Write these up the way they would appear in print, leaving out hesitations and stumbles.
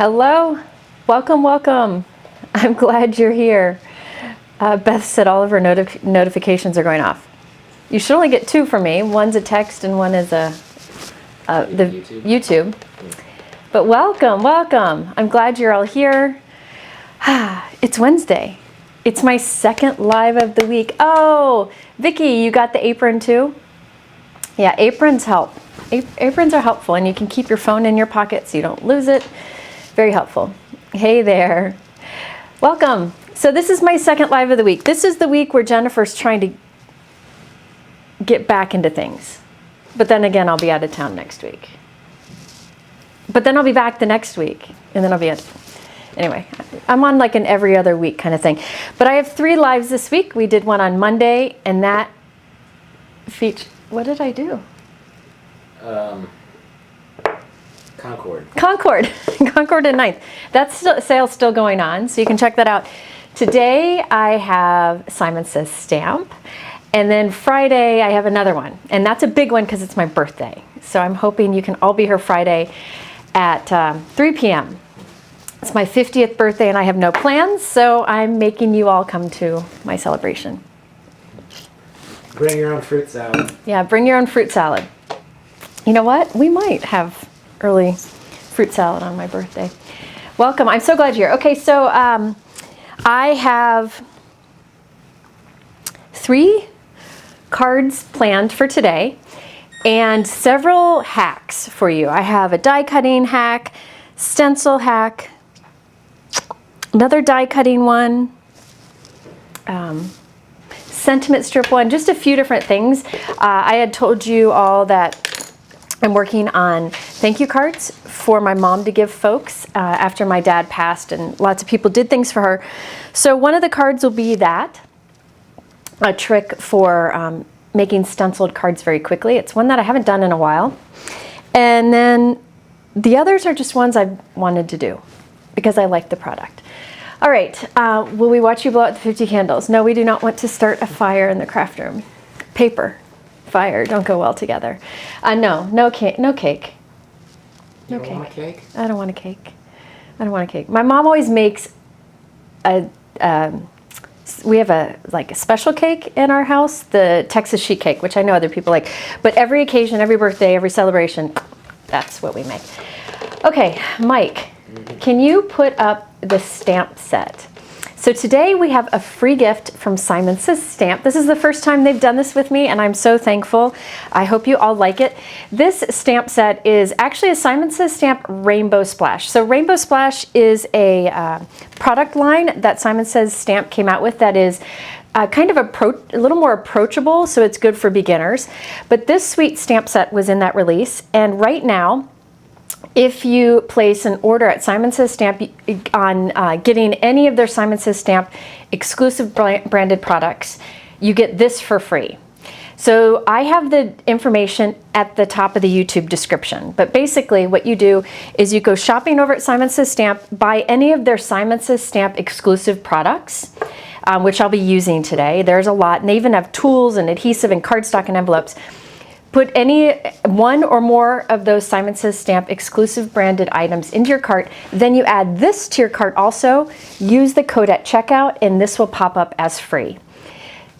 Hello, welcome, welcome. I'm glad you're here. Beth said all of her notifications are going off. You should only get 2 from me. One's a text and one is the YouTube. But welcome, welcome. I'm glad you're all here. It's Wednesday. It's my second live of the week. Oh, Vicki, you got the apron too? Yeah, aprons help. Aprons are helpful, and you can keep your phone in your pocket so you don't lose it. Very helpful. Hey there. Welcome. So this is my second live of the week. This is the week where Jennifer's trying to get back into things. But then again, I'll be out of town next week. But then I'll be back the next week, and then I'll be out. Anyway, I'm on like an every other week kind of thing. But I have 3 lives this week. We did one on Monday, and that featured, what did I do? Concord. Concord and 9th. That sale's still going on, so you can check that out. Today I have Simon Says Stamp, and then Friday I have another one, and that's a big one because it's my birthday. So I'm hoping you can all be here Friday at 3 p.m. It's my 50th birthday, and I have no plans, so I'm making you all come to my celebration. Bring your own fruit salad. Yeah, bring your own fruit salad. You know what? We might have early fruit salad on my birthday. Welcome. I'm so glad you're here. Okay, so I have 3 cards planned for today and several hacks for you. I have a die cutting hack, stencil hack, another die cutting one, sentiment strip one, just a few different things. I had told you all that I'm working on thank you cards for my mom to give folks after my dad passed, and lots of people did things for her. So one of the cards will be that, a trick for making stenciled cards very quickly. It's one that I haven't done in a while. And then the others are just ones I've wanted to do because I like the product. All right, will we watch you blow out the 50 candles? No, we do not want to start a fire in the craft room. Paper. Fire don't go well together. No cake. No cake. You don't want a cake? I don't want a cake. I don't want a cake. My mom always makes we have a special cake in our house, the Texas sheet cake, which I know other people like. But every occasion, every birthday, every celebration, that's what we make. Okay, Mike, can you put up the stamp set? So today we have a free gift from Simon Says Stamp. This is the first time they've done this with me, and I'm so thankful. I hope you all like it. This stamp set is actually a Simon Says Stamp Rainbow Splash. So Rainbow Splash is a product line that Simon Says Stamp came out with that is kind of a little more approachable, so it's good for beginners. But this sweet stamp set was in that release, and right now, if you place an order at Simon Says Stamp on getting any of their Simon Says Stamp exclusive branded products, you get this for free. So I have the information at the top of the YouTube description. But basically what you do is you go shopping over at Simon Says Stamp, buy any of their Simon Says Stamp exclusive products, which I'll be using today. There's a lot, and they even have tools and adhesive and cardstock and envelopes. Put any one or more of those Simon Says Stamp exclusive branded items into your cart. Then you add this to your cart also. Use the code at checkout, and this will pop up as free.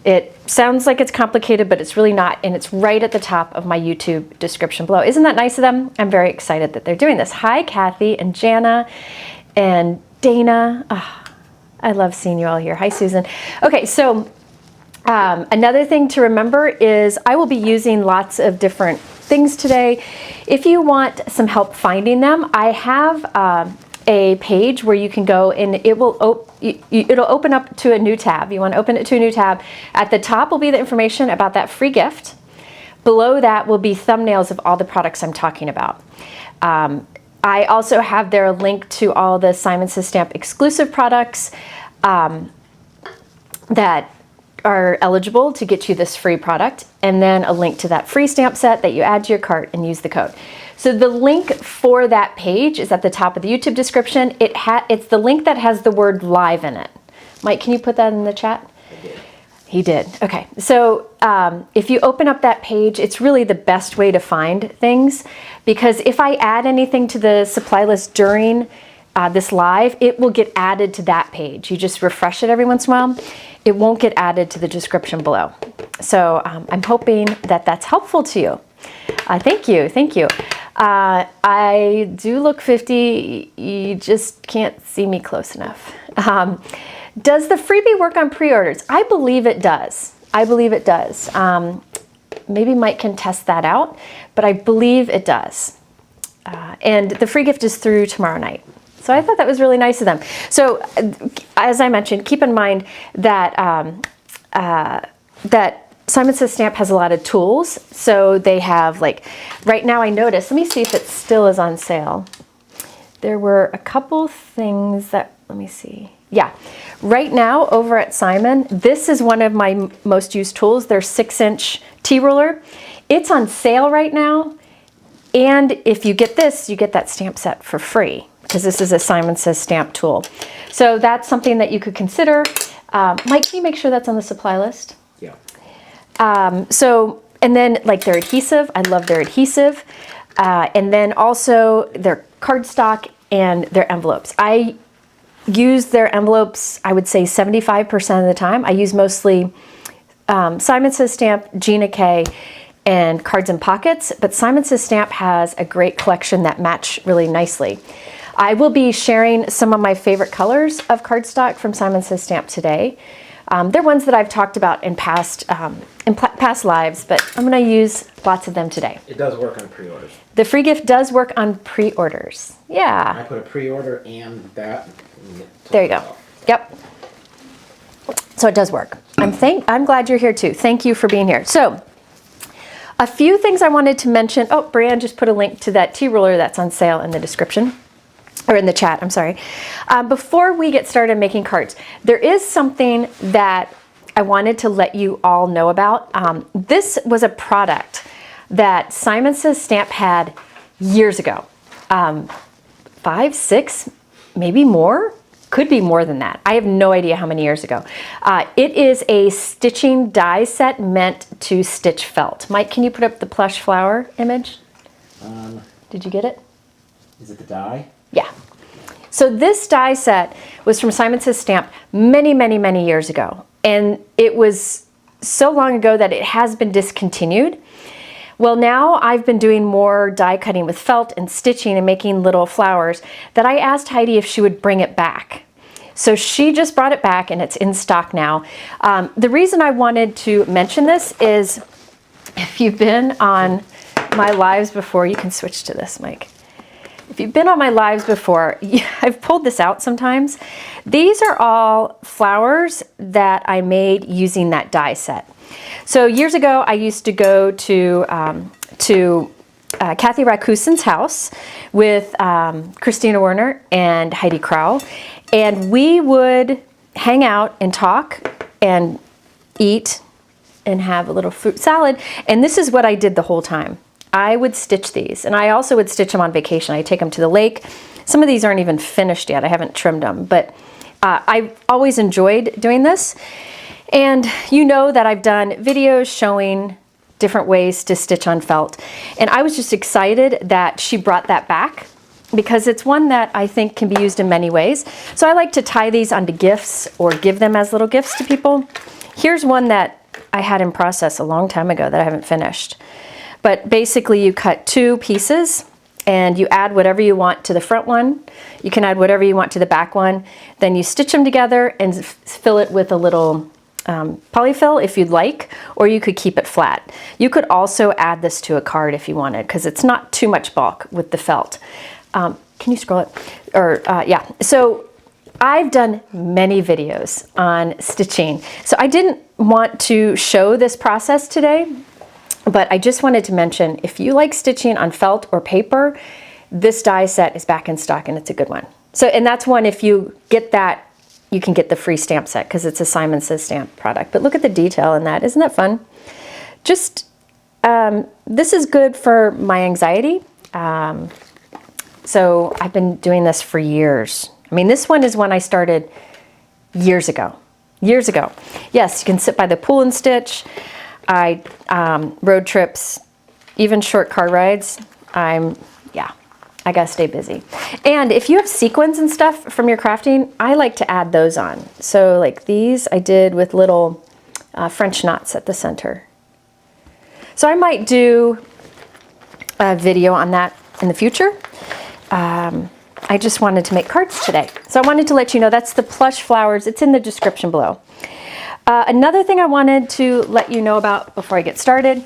It sounds like it's complicated, but it's really not, and it's right at the top of my YouTube description below. Isn't that nice of them? I'm very excited that they're doing this. Hi, Kathy and Jana and Dana. Oh, I love seeing you all here. Hi, Susan. Okay, so another thing to remember is I will be using lots of different things today. If you want some help finding them, I have a page where you can go and it'll open up to a new tab. You want to open it to a new tab. At the top will be the information about that free gift. Below that will be thumbnails of all the products I'm talking about. I also have there a link to all the Simon Says Stamp exclusive products that are eligible to get you this free product, and then a link to that free stamp set that you add to your cart and use the code. So the link for that page is at the top of the YouTube description. It's the link that has the word live in it. Mike, can you put that in the chat? I did. He did. Okay. So if you open up that page, it's really the best way to find things, because if I add anything to the supply list during this live, it will get added to that page. You just refresh it every once in a while. It won't get added to the description below. So I'm hoping that that's helpful to you. Thank you, thank you. I do look 50, you just can't see me close enough. Does the freebie work on pre-orders? I believe it does. I believe it does. Maybe Mike can test that out, but I believe it does. And the free gift is through tomorrow night. So I thought that was really nice of them. So as I mentioned, keep in mind that that Simon Says Stamp has a lot of tools. So they have, like, right now I noticed, let me see if it still is on sale. There were a couple things that, let me see. Yeah, right now over at Simon, this is one of my most used tools, their 6-inch T-ruler. It's on sale right now. And if you get this, you get that stamp set for free, because this is a Simon Says Stamp tool. So that's something that you could consider. Mike, can you make sure that's on the supply list? Yeah. And then like their adhesive, I love their adhesive. And then also their cardstock and their envelopes. I use their envelopes, I would say 75% of the time. I use mostly Simon Says Stamp, Gina K, and Cards and Pockets, but Simon Says Stamp has a great collection that match really nicely. I will be sharing some of my favorite colors of cardstock from Simon Says Stamp today. They're ones that I've talked about in past lives, but I'm going to use lots of them today. It does work on pre-orders. The free gift does work on pre-orders. Yeah. I put a pre-order and that. There you go. Yep. So it does work. I'm glad you're here too. Thank you for being here. So a few things I wanted to mention. Oh, Brianne just put a link to that T-ruler that's on sale in the description. Or in the chat, I'm sorry. Before we get started making cards, there is something that I wanted to let you all know about. This was a product that Simon Says Stamp had years ago. 5, 6, maybe more. Could be more than that. I have no idea how many years ago. It is a stitching die set meant to stitch felt. Mike, can you put up the plush flower image? Did you get it? Is it the die? Yeah. So this die set was from Simon Says Stamp many, many, many years ago. And it was so long ago that it has been discontinued. Well, now I've been doing more die cutting with felt and stitching and making little flowers that I asked Heidi if she would bring it back. So she just brought it back and it's in stock now. The reason I wanted to mention this is if you've been on my lives before, you can switch to this, Mike. If you've been on my lives before, I've pulled this out sometimes. These are all flowers that I made using that die set. So years ago, I used to go to Kathy Rakusen's house with Christina Werner and Heidi Crow, and we would hang out and talk and eat and have a little fruit salad. And this is what I did the whole time. I would stitch these, and I also would stitch them on vacation. I take them to the lake. Some of these aren't even finished yet. I haven't trimmed them, but I've always enjoyed doing this. And you know that I've done videos showing different ways to stitch on felt. And I was just excited that she brought that back because it's one that I think can be used in many ways. So I like to tie these onto gifts or give them as little gifts to people. Here's one that I had in process a long time ago that I haven't finished. But basically you cut 2 pieces and you add whatever you want to the front one. You can add whatever you want to the back one. Then you stitch them together and fill it with a little polyfill if you'd like, or you could keep it flat. You could also add this to a card if you wanted, because it's not too much bulk with the felt. Can you scroll it? Or yeah, so I've done many videos on stitching. So I didn't want to show this process today, but I just wanted to mention, if you like stitching on felt or paper, this die set is back in stock and it's a good one. So, and that's one, if you get that, you can get the free stamp set because it's a Simon Says Stamp product. But look at the detail in that. Isn't that fun? Just, this is good for my anxiety. So I've been doing this for years. I mean, this one is one I started years ago. Years ago. Yes, you can sit by the pool and stitch. Road trips, even short car rides. Yeah, I gotta stay busy. And if you have sequins and stuff from your crafting, I like to add those on. So like these I did with little French knots at the center. So I might do a video on that in the future. I just wanted to make cards today. So I wanted to let you know that's the Plush flowers. It's in the description below. Another thing I wanted to let you know about before I get started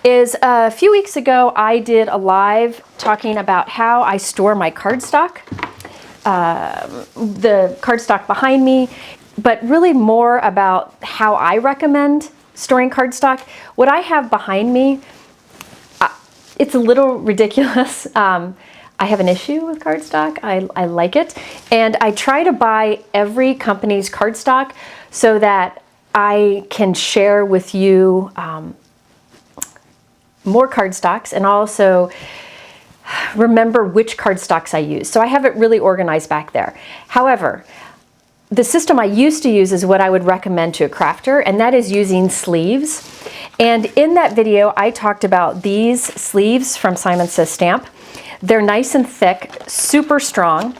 is a few weeks ago I did a live talking about how I store my cardstock. The cardstock behind me, but really more about how I recommend storing cardstock. What I have behind me, it's a little ridiculous. I have an issue with cardstock. I like it. And I try to buy every company's cardstock so that I can share with you more cardstocks and also remember which cardstocks I use. So I have it really organized back there. However, the system I used to use is what I would recommend to a crafter, and that is using sleeves. And in that video, I talked about these sleeves from Simon Says Stamp. They're nice and thick, super strong.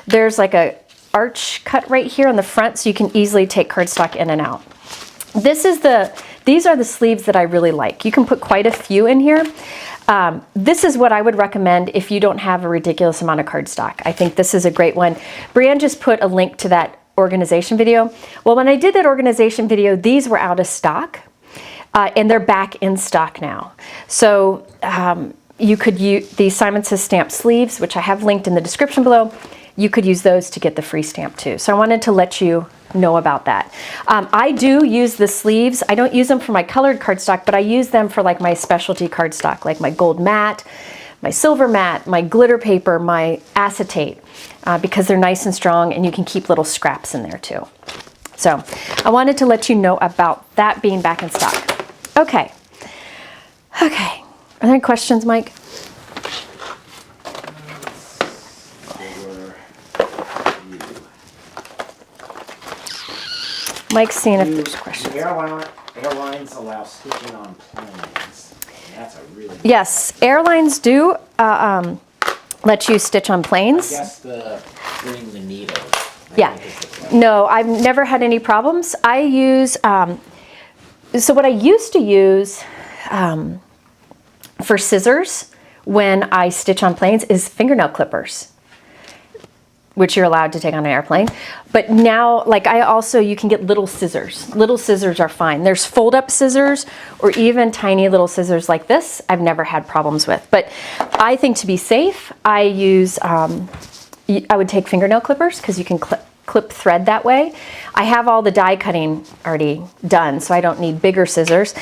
There's like a arch cut right here on the front, so you can easily take cardstock in and out. These are the sleeves that I really like. You can put quite a few in here. This is what I would recommend if you don't have a ridiculous amount of cardstock. I think this is a great one. Brienne just put a link to that organization video. Well, when I did that organization video, these were out of stock, and they're back in stock now. So you could use these Simon Says Stamp sleeves, which I have linked in the description below. You could use those to get the free stamp too. So I wanted to let you know about that. I do use the sleeves. I don't use them for my colored cardstock, but I use them for like my specialty cardstock, like my gold matte, my silver matte, my glitter paper, my acetate, because they're nice and strong and you can keep little scraps in there too. So I wanted to let you know about that being back in stock. Okay. Okay. Are there any questions, Mike? Mike's seeing if there's questions. Airlines allow stitching on planes. That's a really Yes, airlines do let you stitch on planes. I guess bring the needles. Yeah. No, I've never had any problems. I use, so what I used to use for scissors when I stitch on planes is fingernail clippers, which you're allowed to take on an airplane. But now, like you can get little scissors. Little scissors are fine. There's fold-up scissors or even tiny little scissors like this I've never had problems with. But I think to be safe, I use, I would take fingernail clippers because you can clip thread that way. I have all the die cutting already done, so I don't need bigger scissors.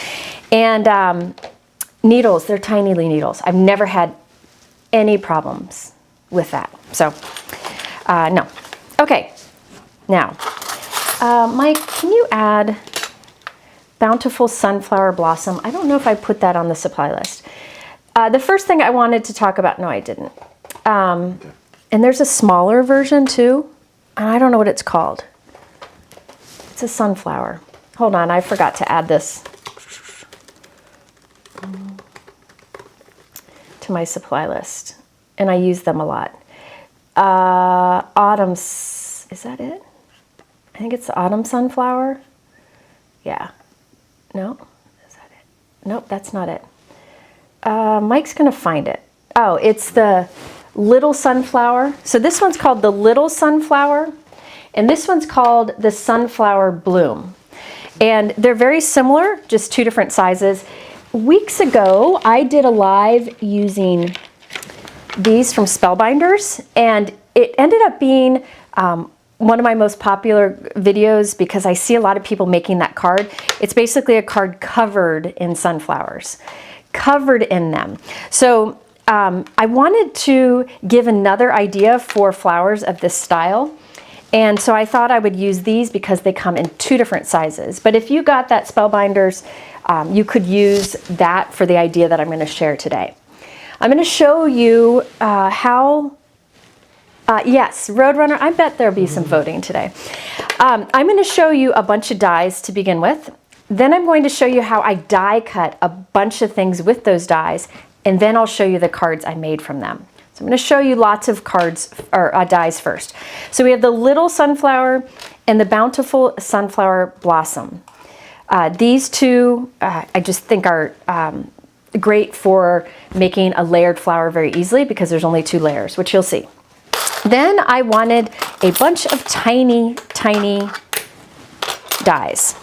And needles, they're tiny needles. I've never had any problems with that. So, no. Okay, now, Mike, can you add Bountiful Sunflower Blossom? I don't know if I put that on the supply list. The first thing I wanted to talk about, no, I didn't. And there's a smaller version too, and I don't know what it's called. It's a sunflower. Hold on, I forgot to add this to my supply list, and I use them a lot. Autumn's, is that it? I think it's the autumn sunflower. Yeah. No, is that it? Nope, that's not it. Mike's gonna find it. Oh, it's the little sunflower. So this one's called the little sunflower, and this one's called the sunflower bloom. And they're very similar, just two different sizes. Weeks ago, I did a live using these from Spellbinders, and it ended up being one of my most popular videos because I see a lot of people making that card. It's basically a card covered in sunflowers, covered in them. So I wanted to give another idea for flowers of this style. And so I thought I would use these because they come in two different sizes. But if you got that Spellbinders, you could use that for the idea that I'm going to share today. I'm going to show you how, yes, Roadrunner, I bet there'll be some voting today. I'm going to show you a bunch of dies to begin with. Then I'm going to show you how I die cut a bunch of things with those dies, and then I'll show you the cards I made from them. So So I'm going to show you lots of cards or dies first. So we have the Little Sunflower and the Bountiful Sunflower Blossom. These two I just think are great for making a layered flower very easily because there's only 2 layers, which you'll see. Then I wanted a bunch of tiny, tiny dies.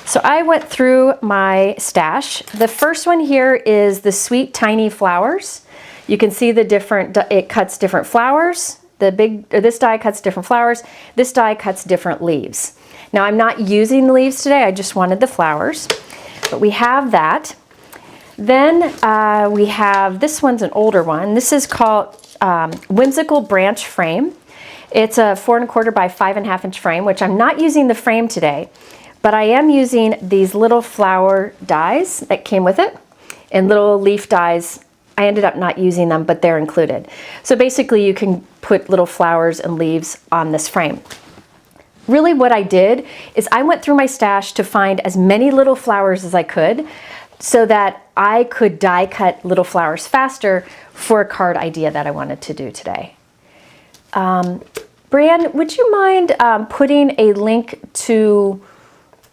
So I went through my stash. The first one here is the Sweet Tiny Flowers. You can see the different, it cuts different flowers. This die cuts different flowers. This die cuts different leaves. Now I'm not using the leaves today, I just wanted the flowers. But we have that. Then we have, this one's an older one. This is called Whimsical Branch Frame. It's a 4 1/4 by 5 1/2 inch frame, which I'm not using the frame today, but I am using these little flower dies that came with it, and little leaf dies. I ended up not using them, but they're included. So basically you can put little flowers and leaves on this frame. Really what I did is I went through my stash to find as many little flowers as I could so that I could die cut little flowers faster for a card idea that I wanted to do today. Brianne, would you mind putting a link to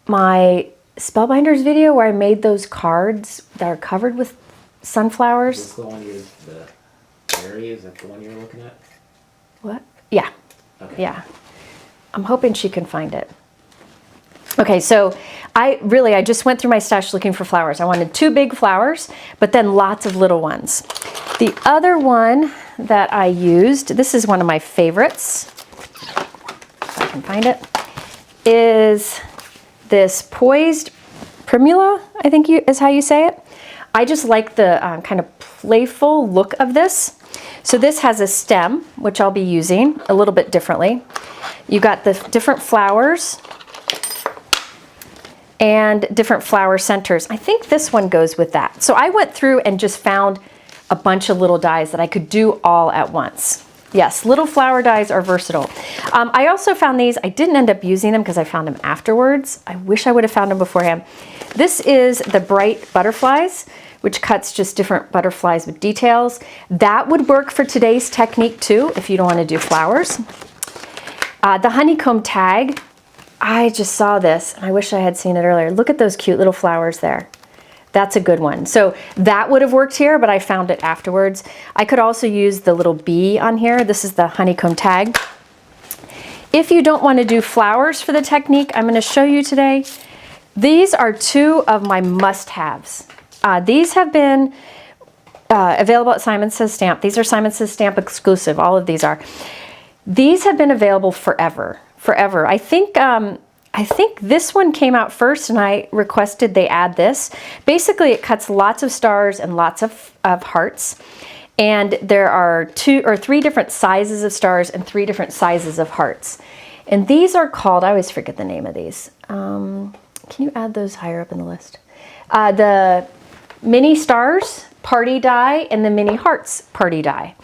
my Spellbinders video where I made those cards that are covered with sunflowers? Is this the one the area? Is that the one you're looking at? What? Yeah. Okay. Yeah. I'm hoping she can find it. Okay, so I just went through my stash looking for flowers. I wanted 2 big flowers, but then lots of little ones. The other one that I used, this is one of my favorites, if I can find it, is this Poised Primula, I think is how you say it. I just like the kind of playful look of this. So this has a stem, which I'll be using a little bit differently. You got the different flowers and different flower centers. I think this one goes with that. So I went through and just found a bunch of little dies that I could do all at once. Yes, little flower dies are versatile. I also found these. I didn't end up using them because I found them afterwards. I wish I would have found them beforehand. This is the Bright Butterflies, which cuts just different butterflies with details. That would work for today's technique too, if you don't want to do flowers. The Honeycomb Tag, I just saw this and I wish I had seen it earlier. Look at those cute little flowers there. That's a good one. So that would have worked here, but I found it afterwards. I could also use the little bee on here. This is the Honeycomb Tag. If you don't want to do flowers for the technique I'm going to show you today, these are 2 of my must-haves. These have been available at Simon Says Stamp. These are Simon Says Stamp exclusive. All of these are. These have been available forever. I think this one came out first and I requested they add this. Basically it cuts lots of stars and lots of hearts. And there are 2 or 3 different sizes of stars and 3 different sizes of hearts. And these are called, I always forget the name of these. Can you add those higher up in the list? The Mini Stars Party Die and the Mini Hearts Party Die.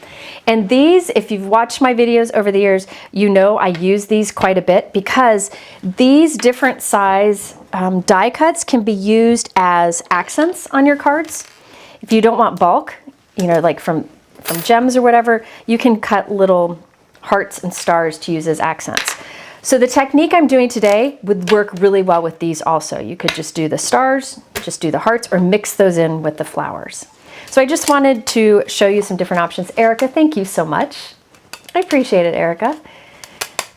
And these, if you've watched my videos over the years, you know I use these quite a bit because these different size die cuts can be used as accents on your cards. If you don't want bulk, you know, like from gems or whatever, you can cut little hearts and stars to use as accents. So the technique I'm doing today would work really well with these also. You could just do the stars, just do the hearts, or mix those in with the flowers. So I just wanted to show you some different options. Erica, thank you so much. I appreciate it, Erica.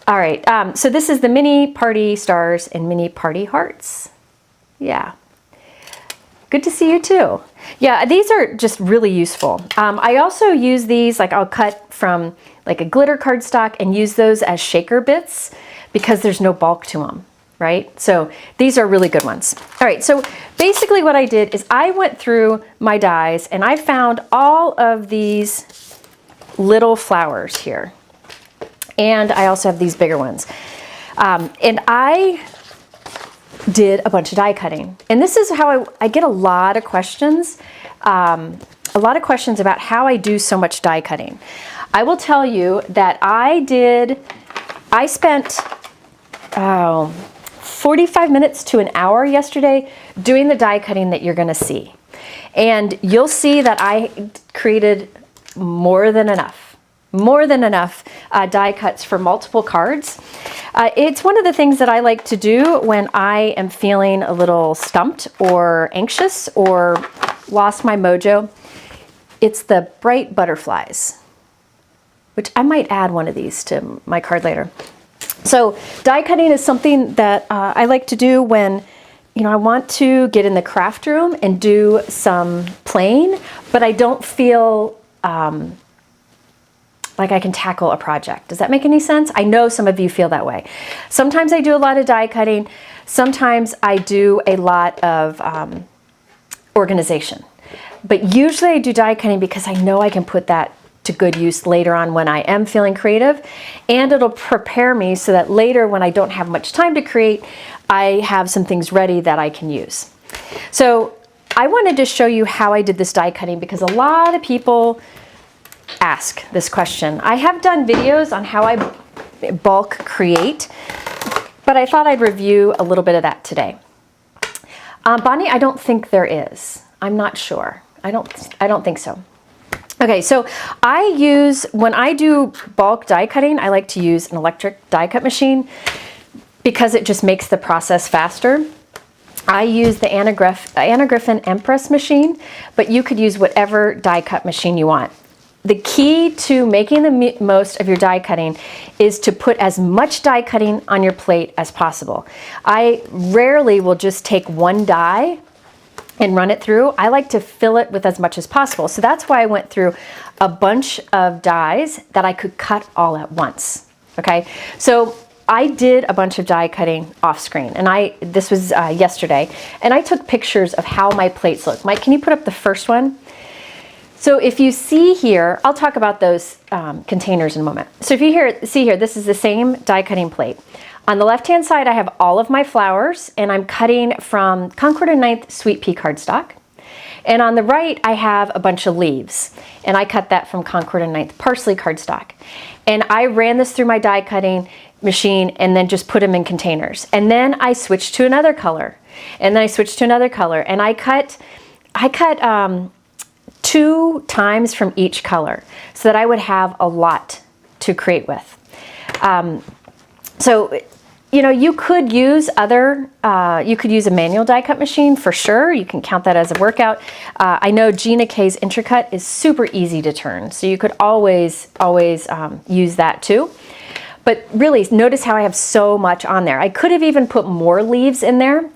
All right, so this is the Mini Party Stars and Mini Party Hearts. Yeah. Good to see you too. Yeah, these are just really useful. I also use these, like I'll cut from like a glitter cardstock and use those as shaker bits because there's no bulk to them, right? So these are really good ones. All right, so basically what I did is I went through my dies and I found all of these little flowers here. And I also have these bigger ones. And I did a bunch of die cutting. And this is how I get a lot of questions about how I do so much die cutting. I will tell you that I spent 45 minutes to an hour yesterday doing the die cutting that you're gonna see. And you'll see that I created more than enough. more than enough die cuts for multiple cards. It's one of the things that I like to do when I am feeling a little stumped or anxious or lost my mojo. It's the bright butterflies, which I might add one of these to my card later. So die cutting is something that I like to do when, you know, I want to get in the craft room and do some playing, but I don't feel like I can tackle a project. Does that make any sense? I know some of you feel that way. Sometimes I do a lot of die cutting. Sometimes I do a lot of organization. But usually I do die cutting because I know I can put that to good use later on when I am feeling creative, and it'll prepare me so that later when I don't have much time to create, I have some things ready that I can use. So I wanted to show you how I did this die cutting because a lot of people ask this question. I have done videos on how I bulk create, but I thought I'd review a little bit of that today. Bonnie, I don't think there is. I'm not sure. I don't think so. Okay, so when I do bulk die cutting, I like to use an electric die cut machine because it just makes the process faster. I use the Anna Griffin Empress machine, but you could use whatever die cut machine you want. The key to making the most of your die cutting is to put as much die cutting on your plate as possible. I rarely will just take one die and run it through. I like to fill it with as much as possible. So that's why I went through a bunch of dies that I could cut all at once. Okay, so I did a bunch of die cutting off screen, and this was yesterday, and I took pictures of how my plates look. Mike, can you put up the first one? So if you see here, I'll talk about those containers in a moment. So if you see here, this is the same die cutting plate. On the left-hand side, I have all of my flowers, and I'm cutting from Concord and 9th Sweet Pea cardstock. And on the right, I have a bunch of leaves, and I cut that from Concord and 9th Parsley cardstock. And I ran this through my die cutting machine and then just put them in containers. And then I switched to another color, and then I switched to another color, and I cut 2 times from each color so that I would have a lot to create with. So, you know, you could use you could use a manual die cut machine for sure. You can count that as a workout. I know Gina K's Intricut is super easy to turn, so you could always use that too. But really, notice how I have so much on there. I could have even put more leaves in there,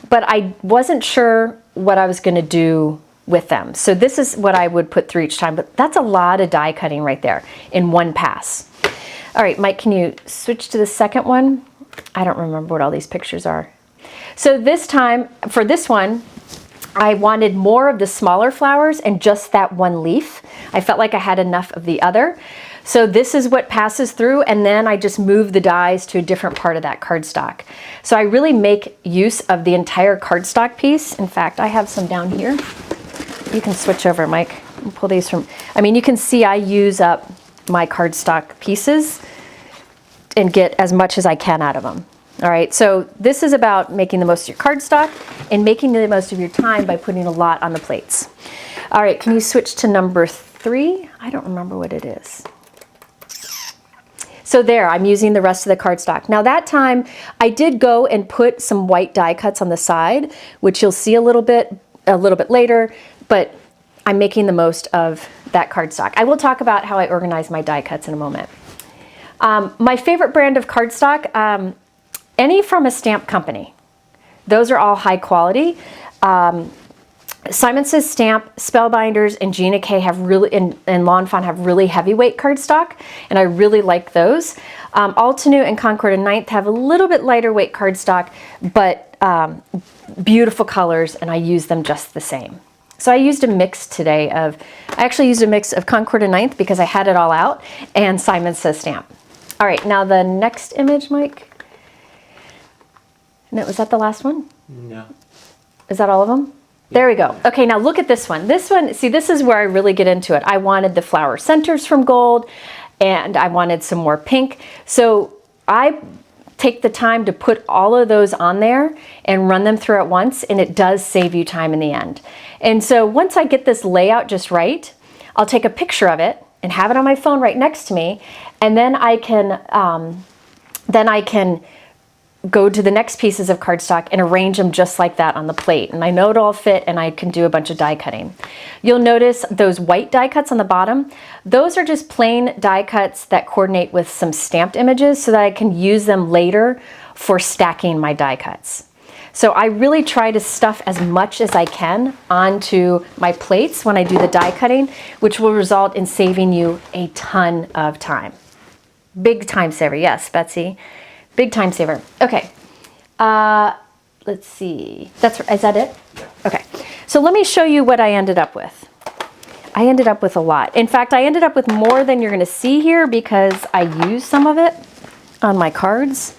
but I wasn't sure what I was going to do with them. So this is what I would put through each time, but that's a lot of die cutting right there in one pass. All right, Mike, can you switch to the second one? I don't remember what all these pictures are. So this time, for this one, I wanted more of the smaller flowers and just that one leaf. I felt like I had enough of the other. So this is what passes through, and then I just move the dies to a different part of that cardstock. So I really make use of the entire cardstock piece. In fact, I have some down here. You can switch over, Mike, and pull these from, I mean, you can see I use up my cardstock pieces and get as much as I can out of them. All right, so this is about making the most of your cardstock and making the most of your time by putting a lot on the plates. All right, can you switch to number 3? I don't remember what it is. So there, I'm using the rest of the cardstock. Now that time, I did go and put some white die cuts on the side, which you'll see a little bit later, but I'm making the most of that cardstock. I will talk about how I organize my die cuts in a moment. My favorite brand of cardstock, any from a stamp company. Those are all high quality. Simon Says Stamp, Spellbinders, and Gina K have really, and Lawn Fawn have really heavyweight cardstock, and I really like those. Altenew and Concord and 9th have a little bit lighter weight cardstock, but beautiful colors, and I use them just the same. So I used a mix today I actually used a mix of Concord and 9th because I had it all out, and Simon Says Stamp. All right, now the next image, Mike. No, was that the last one? No. Is that all of them? There we go. Okay, now look at this one. This one, see, this is where I really get into it. I wanted the flower centers from gold, and I wanted some more pink. So I take the time to put all of those on there and run them through at once, and it does save you time in the end. And so once I get this layout just right, I'll take a picture of it and have it on my phone right next to me, and then I can go to the next pieces of cardstock and arrange them just like that on the plate. And I know it'll all fit, and I can do a bunch of die cutting. You'll notice those white die cuts on the bottom. Those are just plain die cuts that coordinate with some stamped images so that I can use them later for stacking my die cuts. So I really try to stuff as much as I can onto my plates when I do the die cutting, which will result in saving you a ton of time. Big time saver. Yes, Betsy. Big time saver. Okay. Let's see. Is that it? Okay. So let me show you what I ended up with. I ended up with a lot. In fact, I ended up with more than you're going to see here because I used some of it on my cards.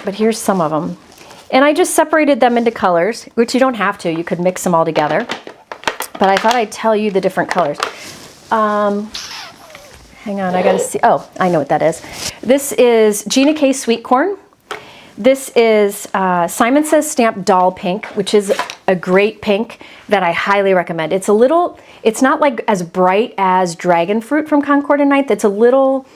But here's some of them. And I just separated them into colors, which you don't have to. You could mix them all together. But I thought I'd tell you the different colors. Hang on, I gotta see. Oh, I know what that is. This is Gina K Sweet Corn. This is Simon Says Stamp Doll Pink, which is a great pink that I highly recommend. It's not like as bright as Dragon Fruit from Concord and Ninth. It's a little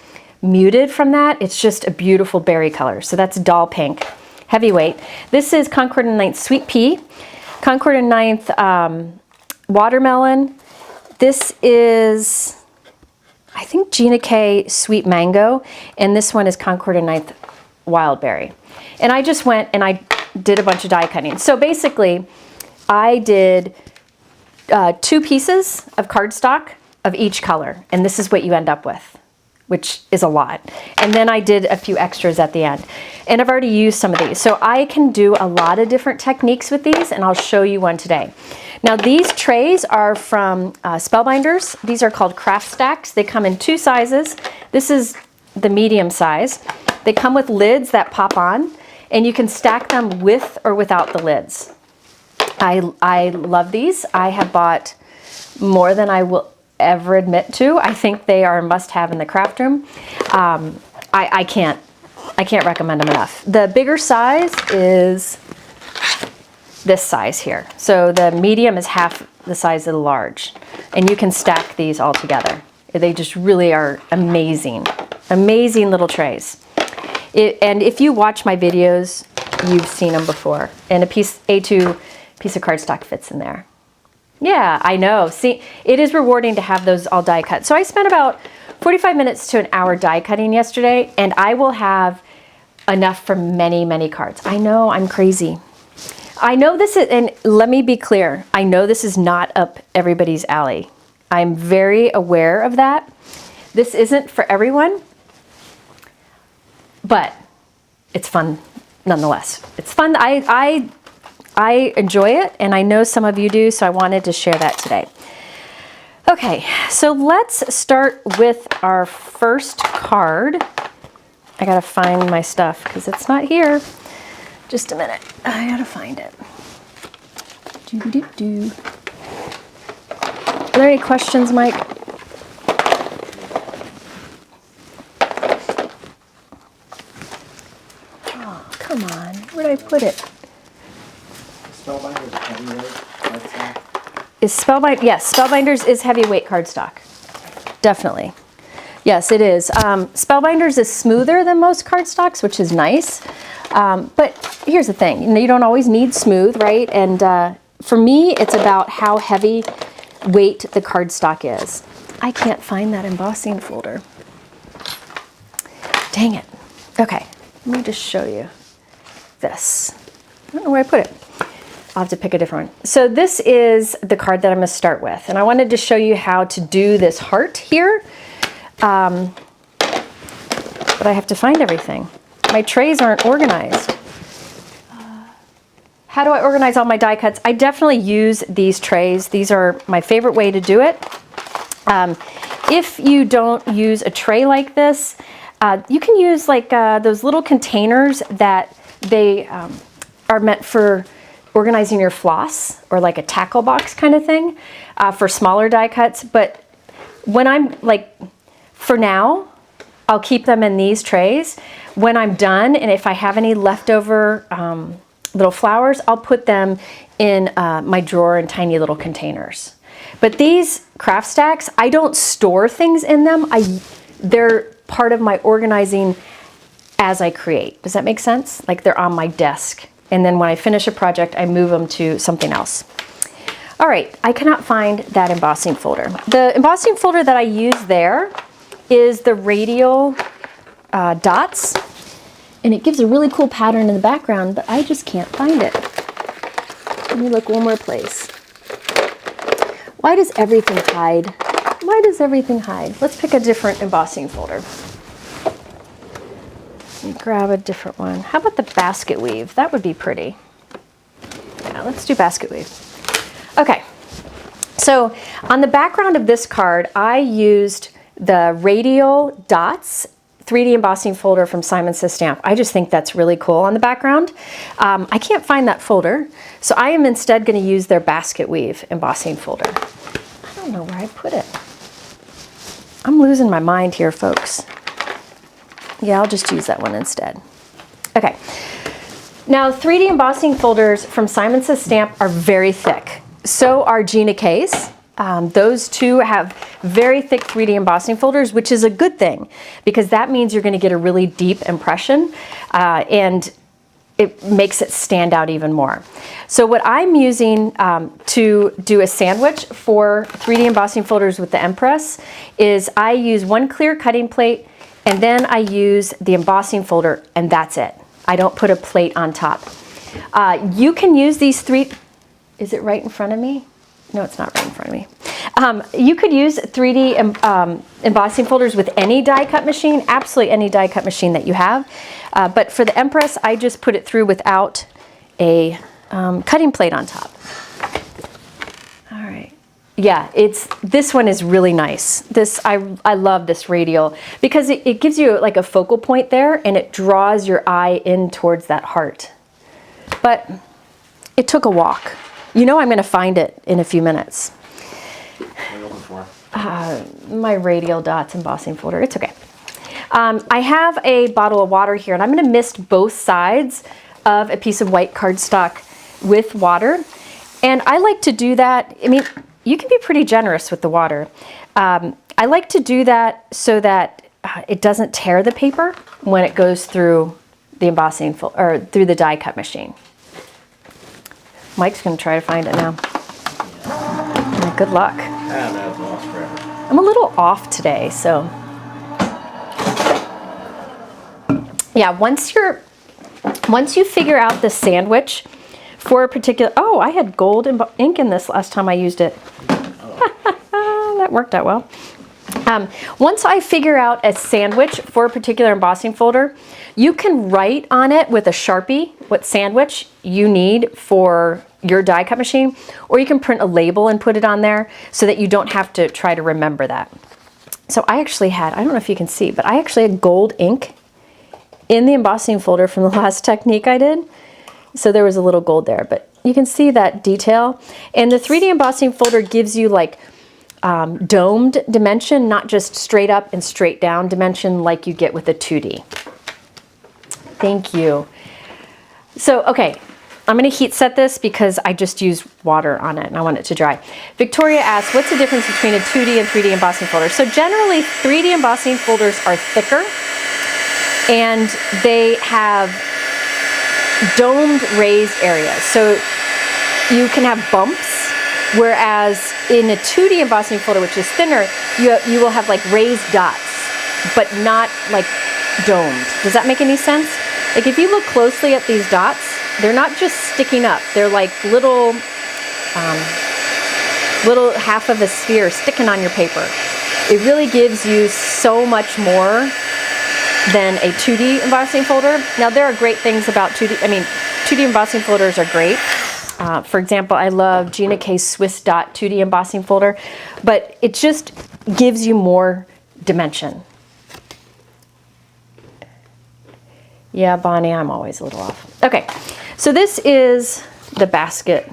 muted from that. It's just a beautiful berry color. So that's Doll Pink, heavyweight. This is Concord and Ninth Sweet Pea, Concord and Ninth Watermelon. This is, I think, Gina K Sweet Mango, and this one is Concord and Ninth Wild Berry. And I just went and I did a bunch of die cutting. So basically, I did 2 pieces of cardstock of each color, and this is what you end up with, which is a lot. And then I did a few extras at the end. And I've already used some of these. So I can do a lot of different techniques with these, and I'll show you one today. Now these trays are from Spellbinders. These are called craft stacks. They come in 2 sizes. This is the medium size. They come with lids that pop on, and you can stack them with or without the lids. I love these. I have bought more than I will ever admit to. I think they are a must-have in the craft room. I can't recommend them enough. The bigger size is this size here. So the medium is half the size of the large, and you can stack these all together. They just really are amazing, amazing little trays. And if you watch my videos, you've seen them before. And A2 piece of cardstock fits in there. Yeah, I know. See, it is rewarding to have those all die cut. So I spent about 45 minutes to an hour die cutting yesterday, and I will have enough for many, many cards. I know, I'm crazy. I know this is, and let me be clear, I know this is not up everybody's alley. I'm very aware of that. This isn't for everyone, but it's fun nonetheless. It's fun. I enjoy it, and I know some of you do, so I wanted to share that today. Okay, so let's start with our first card. I gotta find my stuff because it's not here. Just a minute. I gotta find it. Doo-doo-doo. Are there any questions, Mike? Oh, come on. Where did I put it? Spellbinders heavyweight cardstock. Yes, Spellbinders is heavyweight cardstock. Definitely. Yes, it is. Spellbinders is smoother than most cardstocks, which is nice. But here's the thing, you don't always need smooth, right? And for me, it's about how heavy weight the cardstock is. I can't find that embossing folder. Dang it. Okay, let me just show you this. I don't know where I put it. I'll have to pick a different one. So this is the card that I'm gonna start with. And I wanted to show you how to do this heart here. But I have to find everything. My trays aren't organized. How do I organize all my die cuts? I definitely use these trays. These are my favorite way to do it. If you don't use a tray like this, you can use like those little containers that they are meant for organizing your floss, or like a tackle box kind of thing for smaller die cuts. But when I'm like, for now, I'll keep them in these trays. When I'm done, and if I have any leftover little flowers, I'll put them in my drawer in tiny little containers. But these craft stacks, I don't store things in them. They're part of my organizing as I create. Does that make sense? Like they're on my desk. And then when I finish a project, I move them to something else. All right, I cannot find that embossing folder. The embossing folder that I use there is the Radial dots. And it gives a really cool pattern in the background, but I just can't find it. Let me look one more place. Why does everything hide? Why does everything hide? Let's pick a different embossing folder. Let me grab a different one. How about the basket weave? That would be pretty. Yeah, let's do basket weave. Okay, so on the background of this card, I used the Radial dots 3D embossing folder from Simon Says Stamp. I just think that's really cool on the background. I can't find that folder, so I am instead going to use their basket weave embossing folder. I don't know where I put it. I'm losing my mind here, folks. Yeah, I'll just use that one instead. Okay. Now, 3D embossing folders from Simon Says Stamp are very thick. So are Gina K's. Those two have very thick 3D embossing folders, which is a good thing because that means you're going to get a really deep impression and it makes it stand out even more. So what I'm using to do a sandwich for 3D embossing folders with the Empress is I use one clear cutting plate and then I use the embossing folder and that's it. I don't put a plate on top. You can use these three. Is it right in front of me? No, it's not right in front of me. You could use 3D embossing folders with any die cut machine, absolutely any die cut machine that you have. But for the Empress, I just put it through without a cutting plate on top. All right. Yeah, this one is really nice. I love this Radial because it gives you like a focal point there and it draws your eye in towards that heart. But it took a walk. You know I'm going to find it in a few minutes. What are you looking for? My Radial dots embossing folder. It's okay. I have a bottle of water here, and I'm going to mist both sides of a piece of white cardstock with water. And I like to do that. I mean, you can be pretty generous with the water. I like to do that so that it doesn't tear the paper when it goes through the embossing or through the die cut machine. Mike's going to try to find it now. Good luck. That's lost forever. I'm a little off today, so. Yeah, once you figure out the sandwich for a particular, oh, I had gold ink in this last time I used it. Oh. That worked out well. Once I figure out a sandwich for a particular embossing folder, you can write on it with a Sharpie what sandwich you need for your die cut machine, or you can print a label and put it on there so that you don't have to try to remember that. So I actually had, I don't know if you can see, but I actually had gold ink in the embossing folder from the last technique I did. So there was a little gold there, but you can see that detail. And the 3D embossing folder gives you like domed dimension, not just straight up and straight down dimension like you get with a 2D. Thank you. So, okay, I'm going to heat set this because I just used water on it and I want it to dry. Victoria asks, what's the difference between a 2D and 3D embossing folder? So generally, 3D embossing folders are thicker and they have domed raised areas. So you can have bumps, whereas in a 2D embossing folder, which is thinner, you will have like raised dots, but not like domed. Does that make any sense? Like if you look closely at these dots, they're not just sticking up. They're like little half of a sphere sticking on your paper. It really gives you so much more than a 2D embossing folder. Now there are great things about 2D. I mean, 2D embossing folders are great. For example, I love Gina K's Swiss Dot 2D embossing folder, but it just gives you more dimension. Yeah, Bonnie, I'm always a little off. Okay, so this is the basket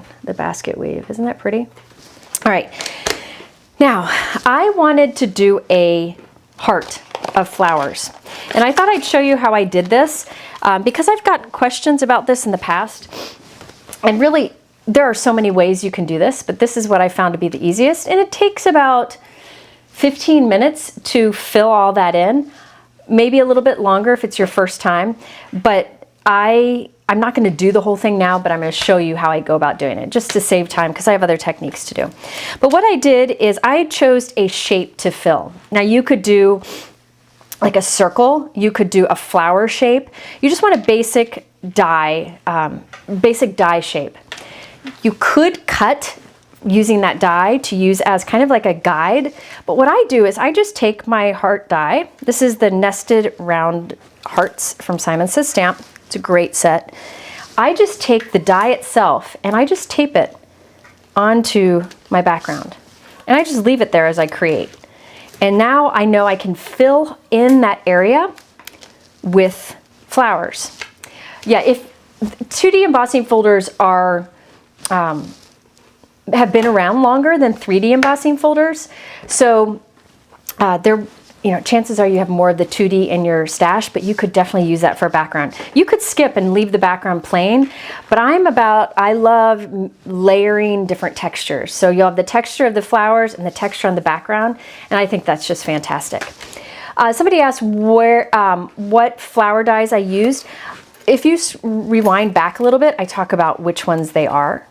weave. Isn't that pretty? All right, now I wanted to do a heart of flowers, and I thought I'd show you how I did this because I've got questions about this in the past, and really there are so many ways you can do this, but this is what I found to be the easiest. And it takes about 15 minutes to fill all that in, maybe a little bit longer if it's your first time, but I'm not going to do the whole thing now, but I'm going to show you how I go about doing it just to save time because I have other techniques to do. But what I did is I chose a shape to fill. Now you could do like a circle, you could do a flower shape. You just want a basic die shape. You could cut using that die to use as kind of like a guide, but what I do is I just take my heart die. This is the nested round hearts from Simon Says Stamp. It's a great set. I just take the die itself and I just tape it onto my background. And I just leave it there as I create. And now I know I can fill in that area with flowers. Yeah, if 2D embossing folders are have been around longer than 3D embossing folders, so they're, chances are you have more of the 2D in your stash, but you could definitely use that for a background. You could skip and leave the background plain, but I love layering different textures. So you'll have the texture of the flowers and the texture on the background, and I think that's just fantastic. Somebody asked what flower dyes I used. If you rewind back a little bit, I talk about which ones they are.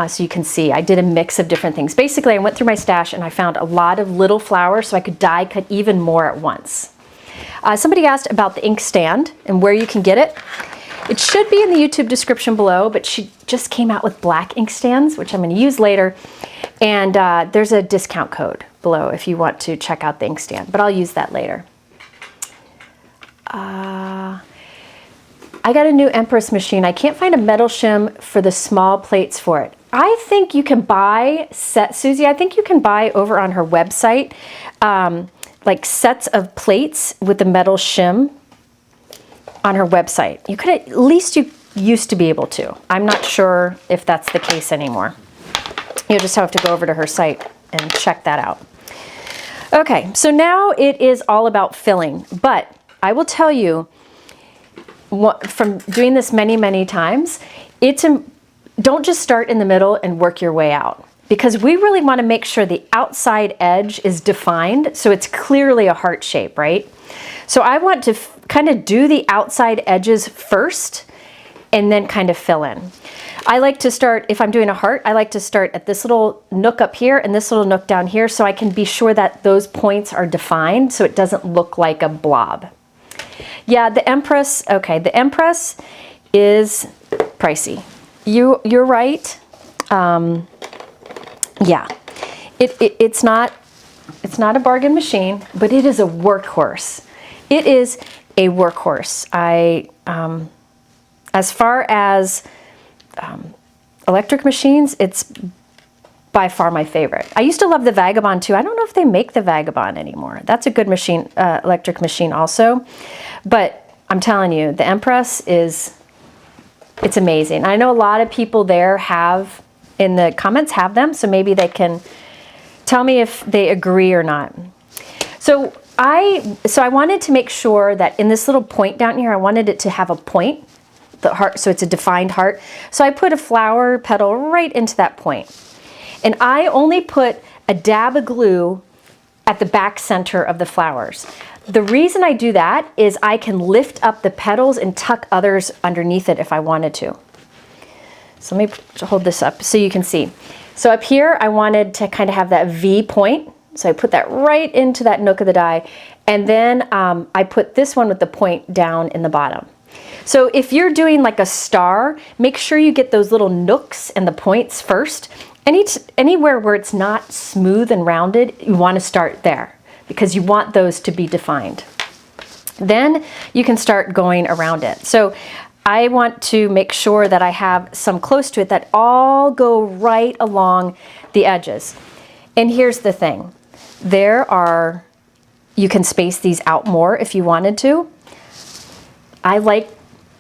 So you can see I did a mix of different things. Basically, I went through my stash and I found a lot of little flowers so I could die cut even more at once. Somebody asked about the ink stand and where you can get it. It should be in the YouTube description below, but she just came out with black ink stands, which I'm going to use later. And there's a discount code below if you want to check out the ink stand, but I'll use that later. I got a new Empress machine. I can't find a metal shim for the small plates for it. I think you can buy Susie, I think you can buy over on her website, like sets of plates with the metal shim on her website. You could, at least you used to be able to. I'm not sure if that's the case anymore. You'll just have to go over to her site and check that out. Okay, so now it is all about filling, but I will tell you, from doing this many, many times, don't just start in the middle and work your way out, because we really want to make sure the outside edge is defined so it's clearly a heart shape, right? So I want to kind of do the outside edges first and then kind of fill in. I like to start, if I'm doing a heart, I like to start at this little nook up here and this little nook down here so I can be sure that those points are defined so it doesn't look like a blob. Yeah, the Empress, okay, the Empress is pricey. You're right. Yeah, it's not a bargain machine, but it is a workhorse. It is a workhorse. As far as electric machines, it's by far my favorite. I used to love the Vagabond too. I don't know if they make the Vagabond anymore. That's a good machine, electric machine also. But I'm telling you, the Empress it's amazing. I know a lot of people there in the comments have them, so maybe they can tell me if they agree or not. So I wanted to make sure that in this little point down here, I wanted it to have a point, the heart, so it's a defined heart. So I put a flower petal right into that point. And I only put a dab of glue at the back center of the flowers. The reason I do that is I can lift up the petals and tuck others underneath it if I wanted to. So let me hold this up so you can see. So up here, I wanted to kind of have that V point. So I put that right into that nook of the die. And then I put this one with the point down in the bottom. So if you're doing like a star, make sure you get those little nooks and the points first. Anywhere where it's not smooth and rounded, you want to start there because you want those to be defined. Then you can start going around it. So I want to make sure that I have some close to it that all go right along the edges. And here's the thing. You can space these out more if you wanted to. I like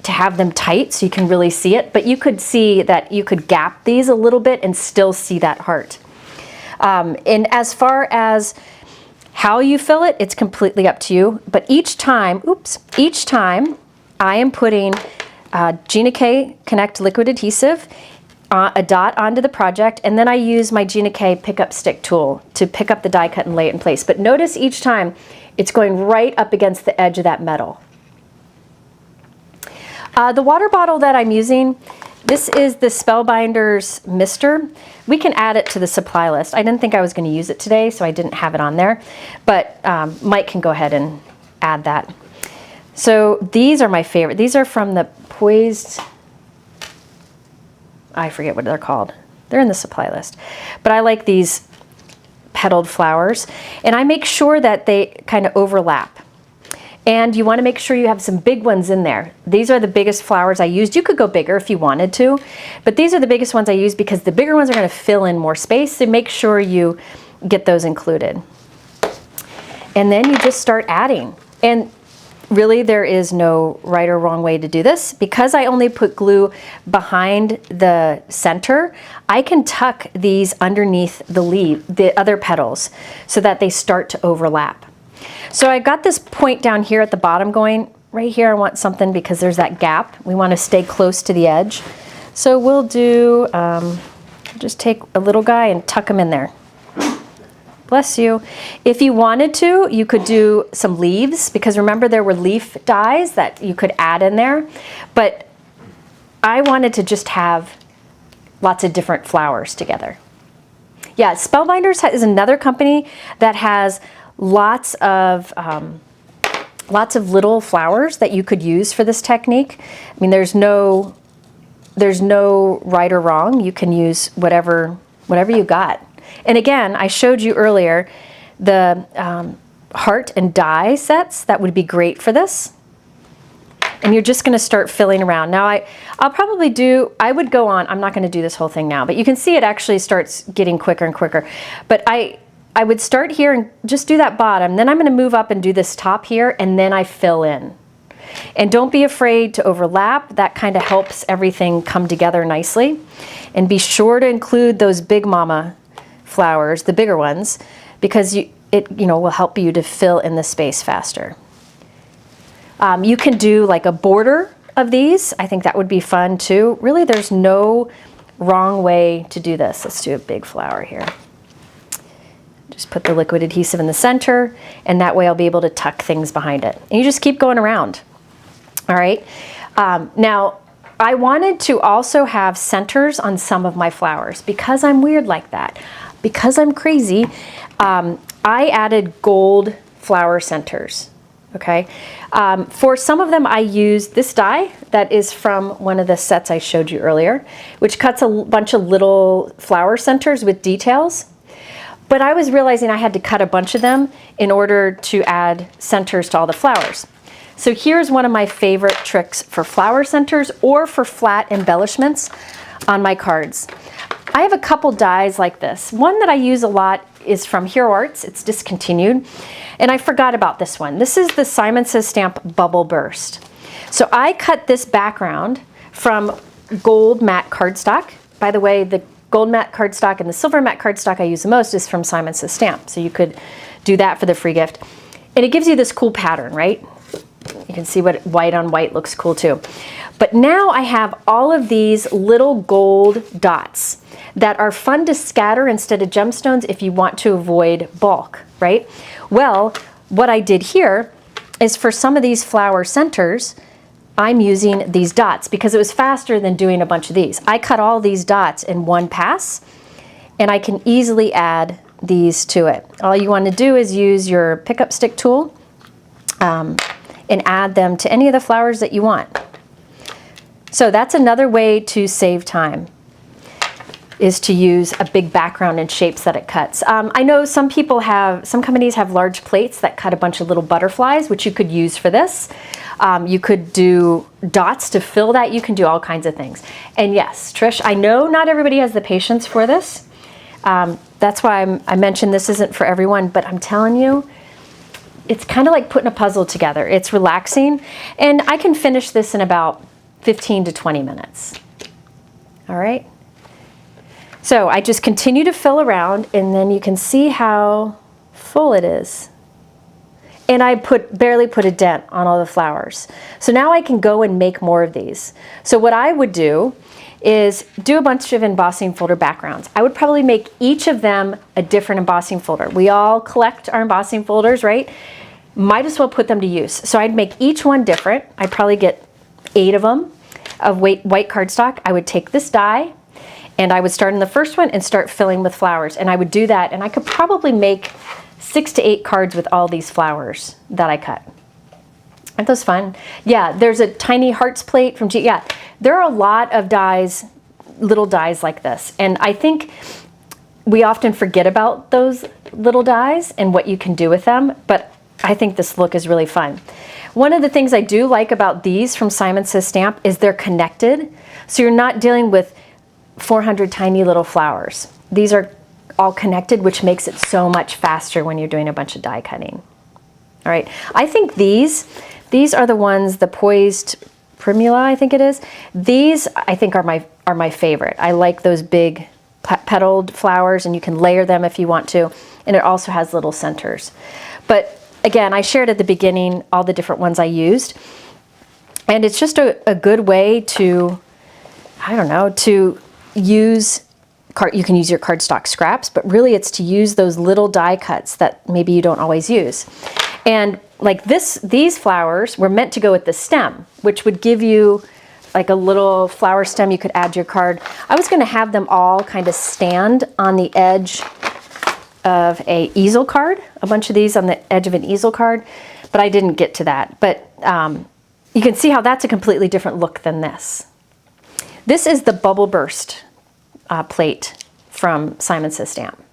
to have them tight so you can really see it, but you could see that you could gap these a little bit and still see that heart. And as far as how you fill it, it's completely up to you. But each time I am putting Gina K Connect liquid adhesive a dot onto the project, and then I use my Gina K pickup stick tool to pick up the die cut and lay it in place. But notice each time it's going right up against the edge of that metal. The water bottle that I'm using, this is the Spellbinders Mister. We can add it to the supply list. I didn't think I was going to use it today, so I didn't have it on there. But Mike can go ahead and add that. So these are my favorite. These are from the Poised, I forget what they're called. They're in the supply list. But I like these petaled flowers. And I make sure that they kind of overlap. And you want to make sure you have some big ones in there. These are the biggest flowers I used. You could go bigger if you wanted to, but these are the biggest ones I use because the bigger ones are going to fill in more space, so make sure you get those included. And then you just start adding. And really there is no right or wrong way to do this. Because I only put glue behind the center, I can tuck these underneath the other petals so that they start to overlap. So I got this point down here at the bottom going. Right here I want something because there's that gap. We want to stay close to the edge. So we'll do, just take a little guy and tuck him in there. Bless you. If you wanted to, you could do some leaves, because remember there were leaf dies that you could add in there. But I wanted to just have lots of different flowers together. Yeah, Spellbinders is another company that has lots of little flowers that you could use for this technique. I mean, there's no right or wrong. You can use whatever you got. And again, I showed you earlier the heart and die sets that would be great for this. And you're just going to start filling around. Now I'll probably do, I would go on, I'm not going to do this whole thing now, but you can see it actually starts getting quicker and quicker. But I would start here and just do that bottom. Then I'm going to move up and do this top here, and then I fill in. And don't be afraid to overlap. That kind of helps everything come together nicely. And be sure to include those big mama flowers, the bigger ones, because it will help you to fill in the space faster. You can do like a border of these. I think that would be fun too. Really, there's no wrong way to do this. Let's do a big flower here. Just put the liquid adhesive in the center, and that way I'll be able to tuck things behind it. And you just keep going around. All right. Now, I wanted to also have centers on some of my flowers because I'm weird like that. Because I'm crazy, I added gold flower centers. Okay. For some of them, I used this die that is from one of the sets I showed you earlier, which cuts a bunch of little flower centers with details. But I was realizing I had to cut a bunch of them in order to add centers to all the flowers. So here's one of my favorite tricks for flower centers or for flat embellishments on my cards. I have a couple dies like this. One that I use a lot is from Hero Arts. It's discontinued. And I forgot about this one. This is the Simon Says Stamp Bubble Burst. So I cut this background from gold matte cardstock. By the way, the gold matte cardstock and the silver matte cardstock I use the most is from Simon Says Stamp. So you could do that for the free gift. And it gives you this cool pattern, right? You can see what white on white looks cool too. But now I have all of these little gold dots that are fun to scatter instead of gemstones if you want to avoid bulk, right? Well, what I did here is for some of these flower centers, I'm using these dots because it was faster than doing a bunch of these. I cut all these dots in one pass, and I can easily add these to it. All you want to do is use your pickup stick tool and add them to any of the flowers that you want. So that's another way to save time, is to use a big background and shapes that it cuts. I know some companies have large plates that cut a bunch of little butterflies, which you could use for this. You could do dots to fill that. You can do all kinds of things. And yes, Trish, I know not everybody has the patience for this. That's why I mentioned this isn't for everyone, but I'm telling you, it's kind of like putting a puzzle together. It's relaxing, and I can finish this in about 15 to 20 minutes. All right. So I just continue to fill around, and then you can see how full it is. And I barely put a dent on all the flowers. So now I can go and make more of these. So what I would do is do a bunch of embossing folder backgrounds. I would probably make each of them a different embossing folder. We all collect our embossing folders, right? Might as well put them to use. So I'd make each one different. I'd probably get 8 of them of white cardstock. I would take this die and I would start in the first one and start filling with flowers. And I would do that, and I could probably make 6 to 8 cards with all these flowers that I cut. Aren't those fun? Yeah, there's a tiny hearts plate from yeah, there are a lot of dies, little dies like this. And I think we often forget about those little dies and what you can do with them, but I think this look is really fun. One of the things I do like about these from Simon Says Stamp is they're connected. So you're not dealing with 400 tiny little flowers. These are all connected, which makes it so much faster when you're doing a bunch of die cutting. All right, I think these are the ones, the Poised Primula, I think it is. These I think are my favorite. I like those big petaled flowers, and you can layer them if you want to. And it also has little centers. But again, I shared at the beginning all the different ones I used. And it's just a good way to, I don't know, to use, you can use your cardstock scraps, but really it's to use those little die cuts that maybe you don't always use. And like these flowers were meant to go with the stem, which would give you like a little flower stem you could add to your card. I was gonna have them all kind of stand on the edge of a easel card, a bunch of these on the edge of an easel card, but I didn't get to that. But you can see how that's a completely different look than this. This is the Bubble Burst plate from Simon Says Stamp.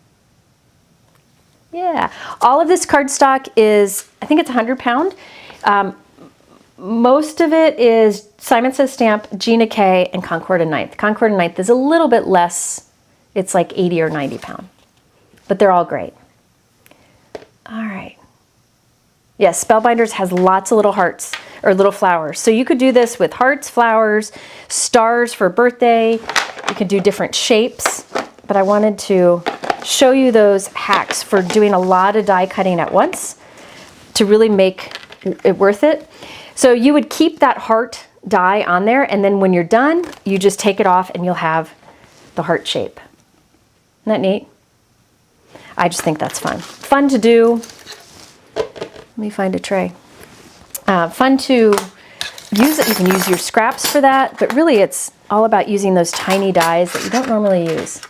Yeah, all of this cardstock is, I think it's 100 pound. Most of it is Simon Says Stamp, Gina K, and Concord and Ninth. Concord and Ninth is a little bit less, it's like 80 or 90 pound, but they're all great. All right. Yes, Spellbinders has lots of little hearts or little flowers. So you could do this with hearts, flowers, stars for birthday. You could do different shapes, but I wanted to show you those hacks for doing a lot of die cutting at once to really make it worth it. So you would keep that heart die on there, and then when you're done, you just take it off and you'll have the heart shape. Isn't that neat? I just think that's fun. Fun to do. Let me find a tray. Fun to use it. You can use your scraps for that, but really it's all about using those tiny dies that you don't normally use.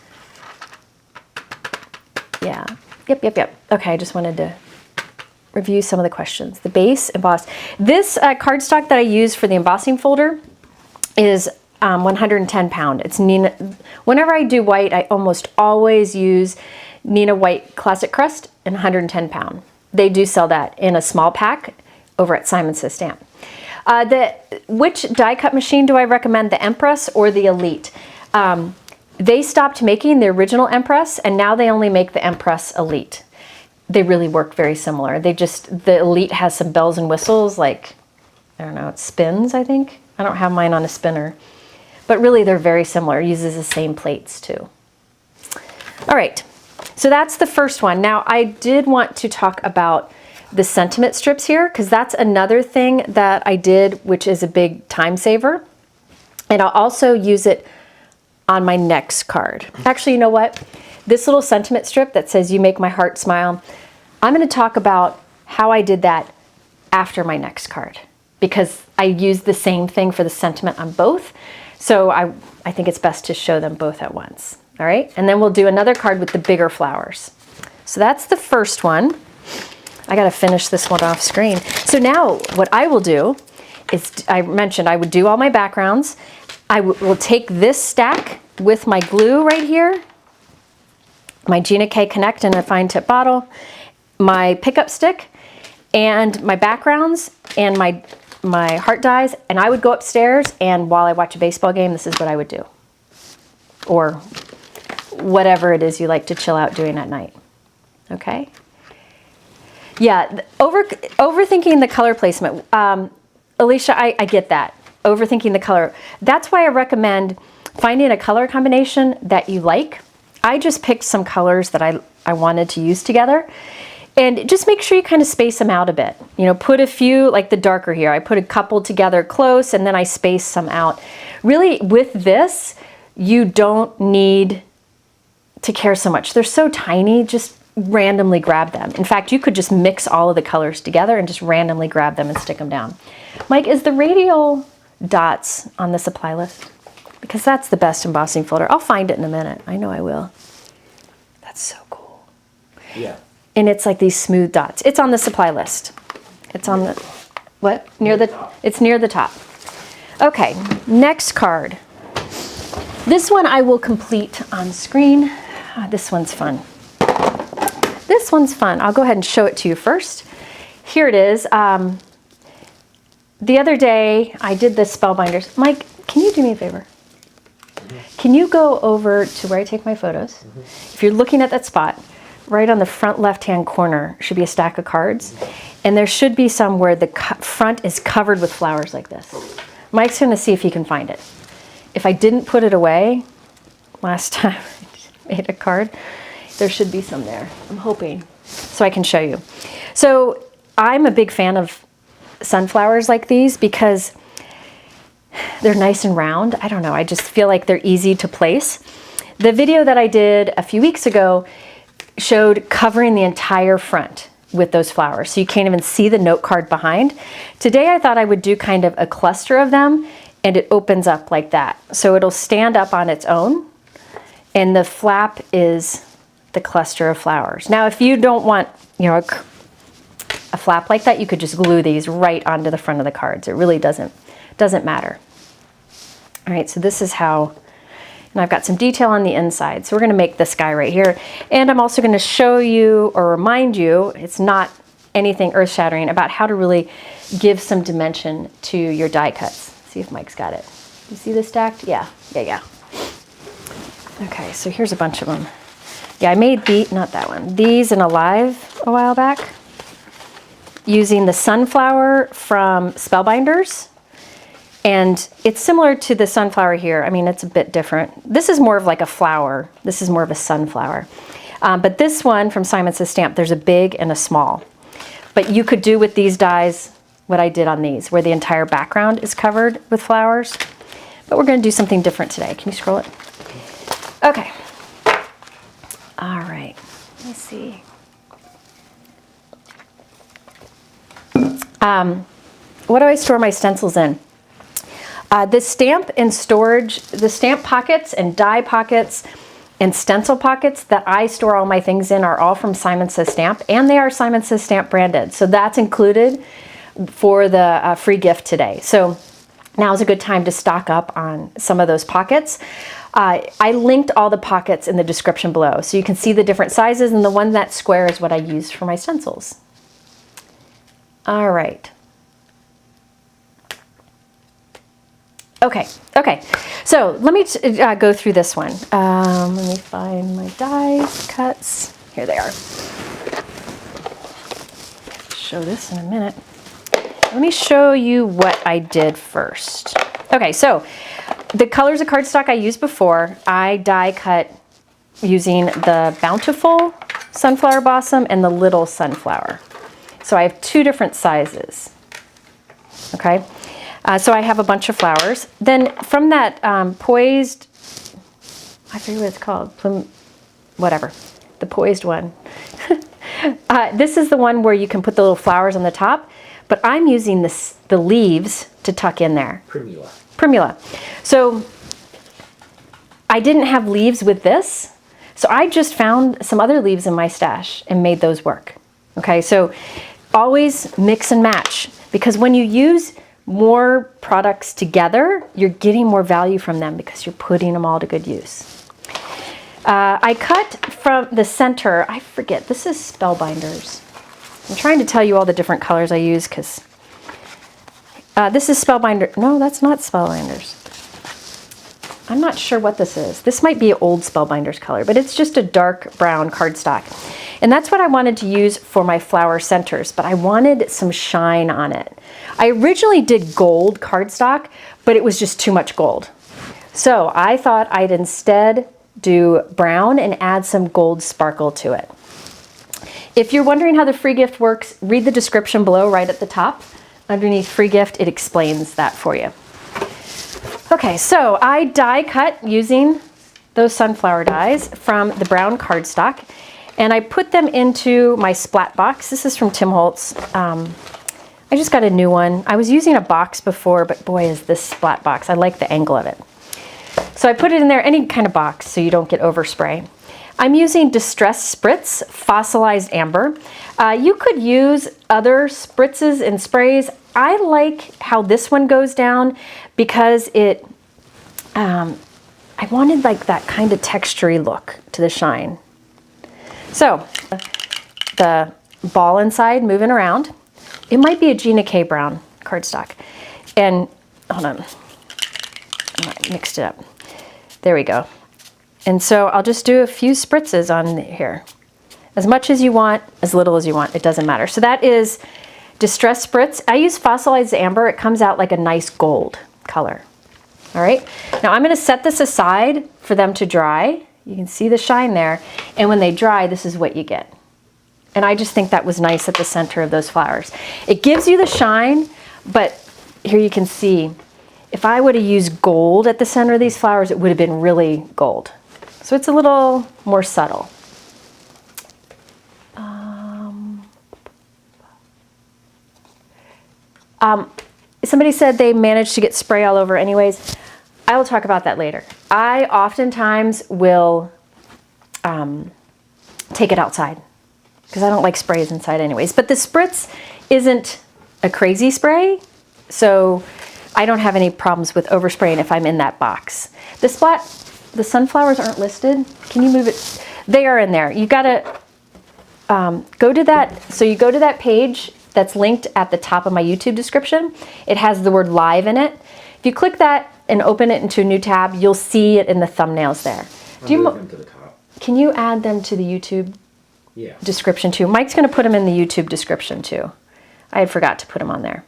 Yeah, yep. Okay, I just wanted to review some of the questions. The base embossed. This cardstock that I use for the embossing folder is 110 pound. It's Nina. Whenever I do white, I almost always use Nina White Classic Crust in 110 pound. They do sell that in a small pack over at Simon Says Stamp. Which die cut machine do I recommend, the Empress or the Elite? They stopped making the original Empress, and now they only make the Empress Elite. They really work very similar. The Elite has some bells and whistles, like, I don't know, it spins, I think. I don't have mine on a spinner. But really, they're very similar. It uses the same plates, too. All right, so that's the first one. Now, I did want to talk about the sentiment strips here, because that's another thing that I did, which is a big time saver. And I'll also use it on my next card. Actually, you know what? This little sentiment strip that says "You make my heart smile," I'm going to talk about how I did that after my next card, because I used the same thing for the sentiment on both. So I think it's best to show them both at once. All right, and then we'll do another card with the bigger flowers. So that's the first one. I got to finish this one off screen. So now what I will do is, I mentioned I would do all my backgrounds. I will take this stack with my glue right here, my Gina K Connect in a fine tip bottle, my pickup stick, and my backgrounds, and my heart dies, and I would go upstairs, and while I watch a baseball game, this is what I would do. Or whatever it is you like to chill out doing at night. Okay? Yeah, overthinking the color placement. Alicia, I get that. Overthinking the color. That's why I recommend finding a color combination that you like. I just picked some colors that I wanted to use together. And just make sure you kind of space them out a bit. You know, put a few, like the darker here, I put a couple together close, and then I space some out. Really, with this, you don't need to care so much. They're so tiny, just randomly grab them. In fact, you could just mix all of the colors together and just randomly grab them and stick them down. Mike, is the Radial dots on the supply list? Because that's the best embossing folder. I'll find it in a minute. I know I will. That's so cool. Yeah. And it's like these smooth dots. It's on the supply list. It's on the, what? Near the, it's near the top. Okay, next card. This one I will complete on screen. This one's fun. This one's fun. I'll go ahead and show it to you first. Here it is. The other day I did the Spellbinders. Mike, can you do me a favor? Can you go over to where I take my photos? If you're looking at that spot, right on the front left-hand corner should be a stack of cards. And there should be some where the front is covered with flowers like this. Mike's gonna see if he can find it. If I didn't put it away last time I made a card, there should be some there. I'm hoping, so I can show you. So I'm a big fan of sunflowers like these because they're nice and round. I don't know, I just feel like they're easy to place. The video that I did a few weeks ago showed covering the entire front with those flowers, so you can't even see the note card behind. Today I thought I would do kind of a cluster of them, and it opens up like that. So it'll stand up on its own, and the flap is the cluster of flowers. Now if you don't want, you know, a flap like that, you could just glue these right onto the front of the cards. It really doesn't matter. All right, so this is how, and I've got some detail on the inside. So we're gonna make this guy right here. And I'm also gonna show you or remind you, it's not anything earth-shattering, about how to really give some dimension to your die cuts. See if Mike's got it. You see this stacked? Yeah. Okay, so here's a bunch of them. Yeah, I made not that one, these in Alive a while back, using the sunflower from Spellbinders. And it's similar to the sunflower here. I mean, it's a bit different. This is more of like a flower. This is more of a sunflower. But this one from Simon Says Stamp, there's a big and a small. But you could do with these dies what I did on these, where the entire background is covered with flowers. But we're gonna do something different today. Can you scroll it? Okay. All right, let me see. What do I store my stencils in? The stamp and storage, the stamp pockets and die pockets and stencil pockets that I store all my things in are all from Simon Says Stamp, and they are Simon Says Stamp branded. So that's included for the free gift today. So now is a good time to stock up on some of those pockets. I linked all the pockets in the description below, so you can see the different sizes, and the one that's square is what I used for my stencils. All right. Okay, so let me go through this one. Let me find my dies, cuts. Here they are. Show this in a minute. Let me show you what I did first. Okay, so the colors of cardstock I used before, I die cut using the Bountiful Sunflower Blossom and the Little Sunflower. So I have two different sizes, okay? So I have a bunch of flowers. Then from that Poised, I forget what it's called, whatever, the Poised one. This is the one where you can put the little flowers on the top, but I'm using the leaves to tuck in there. Primula. So I didn't have leaves with this, so I just found some other leaves in my stash and made those work. Okay, so always mix and match, because when you use more products together, you're getting more value from them because you're putting them all to good use. I cut from the center, I forget, this is Spellbinders. I'm trying to tell you all the different colors I use because this is Spellbinder. No, that's not Spellbinders. I'm not sure what this is. This might be an old Spellbinders color, but it's just a dark brown cardstock. And that's what I wanted to use for my flower centers, but I wanted some shine on it. I originally did gold cardstock, but it was just too much gold. So I thought I'd instead do brown and add some gold sparkle to it. If you're wondering how the free gift works, read the description below right at the top. Underneath free gift, it explains that for you. Okay, so I die cut using those sunflower dies from the brown cardstock, and I put them into my splat box. This is from Tim Holtz. I just got a new one. I was using a box before, but boy, is this splat box. I like the angle of it. So I put it in there, any kind of box, so you don't get overspray. I'm using Distress Spritz Fossilized Amber. You could use other spritzes and sprays. I like how this one goes down because it, I wanted like that kind of textury look to the shine. So the ball inside moving around. It might be a Gina K. Brown cardstock. And hold on, I mixed it up. There we go. And so I'll just do a few spritzes on here. As much as you want, as little as you want, it doesn't matter. So that is Distress Spritz. I use Fossilized Amber. It comes out like a nice gold color. All right, now I'm gonna set this aside for them to dry. You can see the shine there. And when they dry, this is what you get. And I just think that was nice at the center of those flowers. It gives you the shine, but here you can see, if I would have used gold at the center of these flowers, it would have been really gold. So it's a little more subtle. Somebody said they managed to get spray all over anyways. I will talk about that later. I oftentimes will take it outside because I don't like sprays inside anyways. But the spritz isn't a crazy spray, so I don't have any problems with overspraying if I'm in that box. The sunflowers aren't listed. Can you move it? They are in there. You gotta go to that. So you go to that page that's linked at the top of my YouTube description. It has the word live in it. If you click that and open it into a new tab, you'll see it in the thumbnails there. Them to the top. Can you add them to the YouTube description too? Mike's gonna put them in the YouTube description too. I had forgot to put them on there.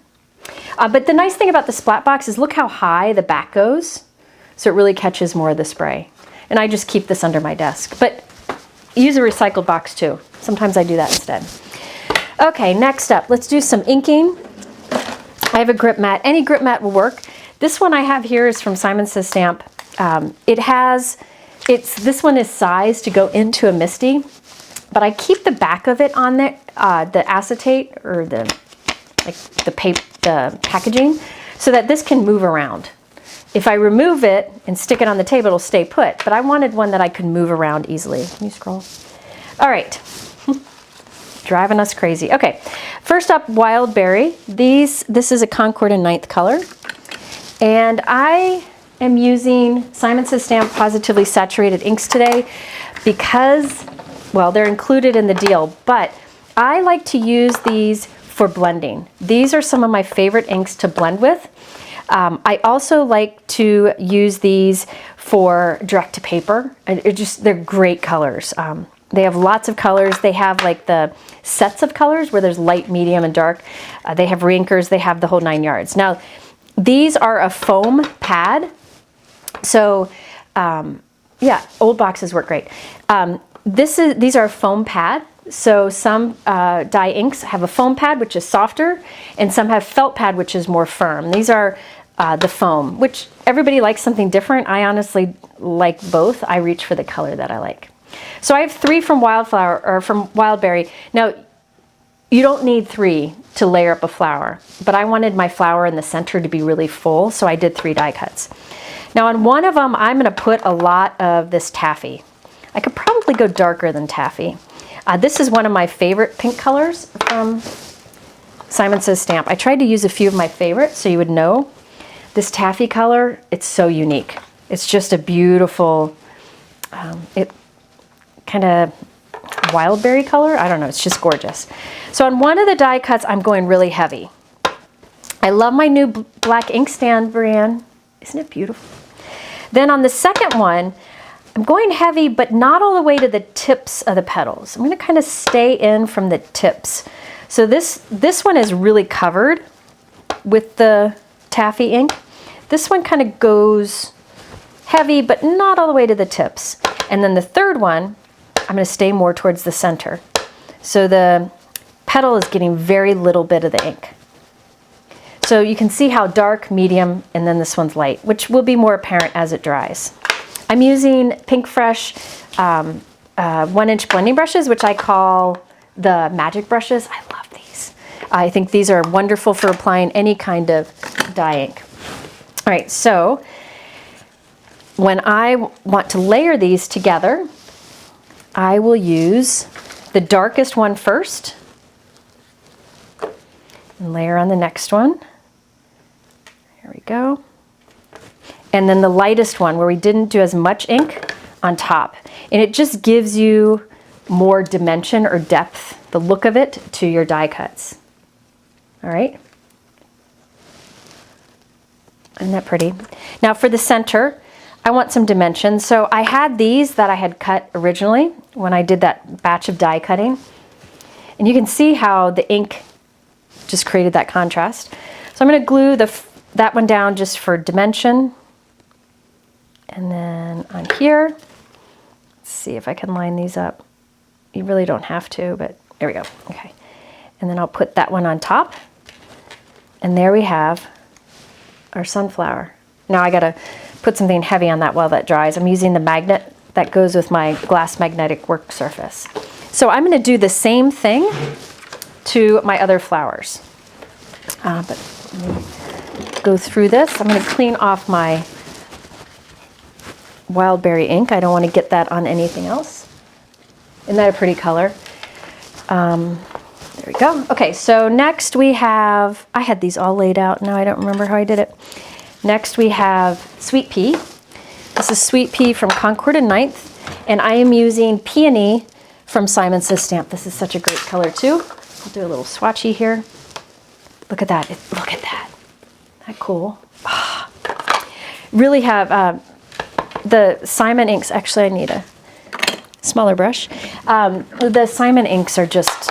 But the nice thing about the splat box is look how high the back goes. So it really catches more of the spray. And I just keep this under my desk. But use a recycled box too. Sometimes I do that instead. Okay, next up, let's do some inking. I have a grip mat. Any grip mat will work. This one I have here is from Simon Says Stamp. This one is sized to go into a Misty, but I keep the back of it on there, the acetate or the packaging, so that this can move around. If I remove it and stick it on the table, it'll stay put, but I wanted one that I could move around easily. Can you scroll? All right. Driving us crazy. Okay, first up, Wild Berry. This is a Concord and 9th color. And I am using Simon Says Stamp Positively Saturated inks today because, well, they're included in the deal, but I like to use these for blending. These are some of my favorite inks to blend with. I also like to use these for direct to paper. They're great colors. They have lots of colors. They have like the sets of colors where there's light, medium, and dark. They have reinkers. They have the whole 9 yards. Now, these are a foam pad. So, yeah, old boxes work great. These are a foam pad. So some dye inks have a foam pad, which is softer, and some have felt pad, which is more firm. These are the foam, which everybody likes something different. I honestly like both. I reach for the color that I like. So I have 3 from Wild Berry. Now, you don't need 3 to layer up a flower, but I wanted my flower in the center to be really full, so I did 3 die cuts. Now on one of them, I'm gonna put a lot of this taffy. I could probably go darker than taffy. This is one of my favorite pink colors from Simon Says Stamp. I tried to use a few of my favorites so you would know. This taffy color, it's so unique. It's just a beautiful, kind of wild berry color. I don't know, it's just gorgeous. So on one of the die cuts, I'm going really heavy. I love my new black inkstand, Brianne. Isn't it beautiful? Then on the second one, I'm going heavy, but not all the way to the tips of the petals. I'm gonna kind of stay in from the tips. So this one is really covered with the taffy ink. This one kind of goes heavy, but not all the way to the tips. And then the third one, I'm gonna stay more towards the center. So the petal is getting very little bit of the ink. So you can see how dark, medium, and then this one's light, which will be more apparent as it dries. I'm using Pink Fresh 1-inch blending brushes, which I call the magic brushes. I love these. I think these are wonderful for applying any kind of dye ink. All right, so when I want to layer these together, I will use the darkest one first and layer on the next one. Here we go. And then the lightest one where we didn't do as much ink on top. And it just gives you more dimension or depth, the look of it, to your die cuts. All right. Isn't that pretty? Now for the center, I want some dimension. So I had these that I had cut originally when I did that batch of die cutting. And you can see how the ink just created that contrast. So I'm going to glue that one down just for dimension. And then on here, let's see if I can line these up. You really don't have to, but there we go. Okay. And then I'll put that one on top. And there we have our sunflower. Now I gotta put something heavy on that while that dries. I'm using the magnet that goes with my glass magnetic work surface. So I'm gonna do the same thing to my other flowers. But let me go through this. I'm gonna clean off my wild berry ink. I don't want to get that on anything else. Isn't that a pretty color? There we go. Okay, so next we have, I had these all laid out. Now I don't remember how I did it. Next we have Sweet Pea. This is Sweet Pea from Concord and Ninth, and I am using Peony from Simon Says Stamp. This is such a great color too. I'll do a little swatchy here. Look at that. Look at that. Isn't that cool? Really have the Simon inks. Actually, I need a smaller brush. The Simon inks are just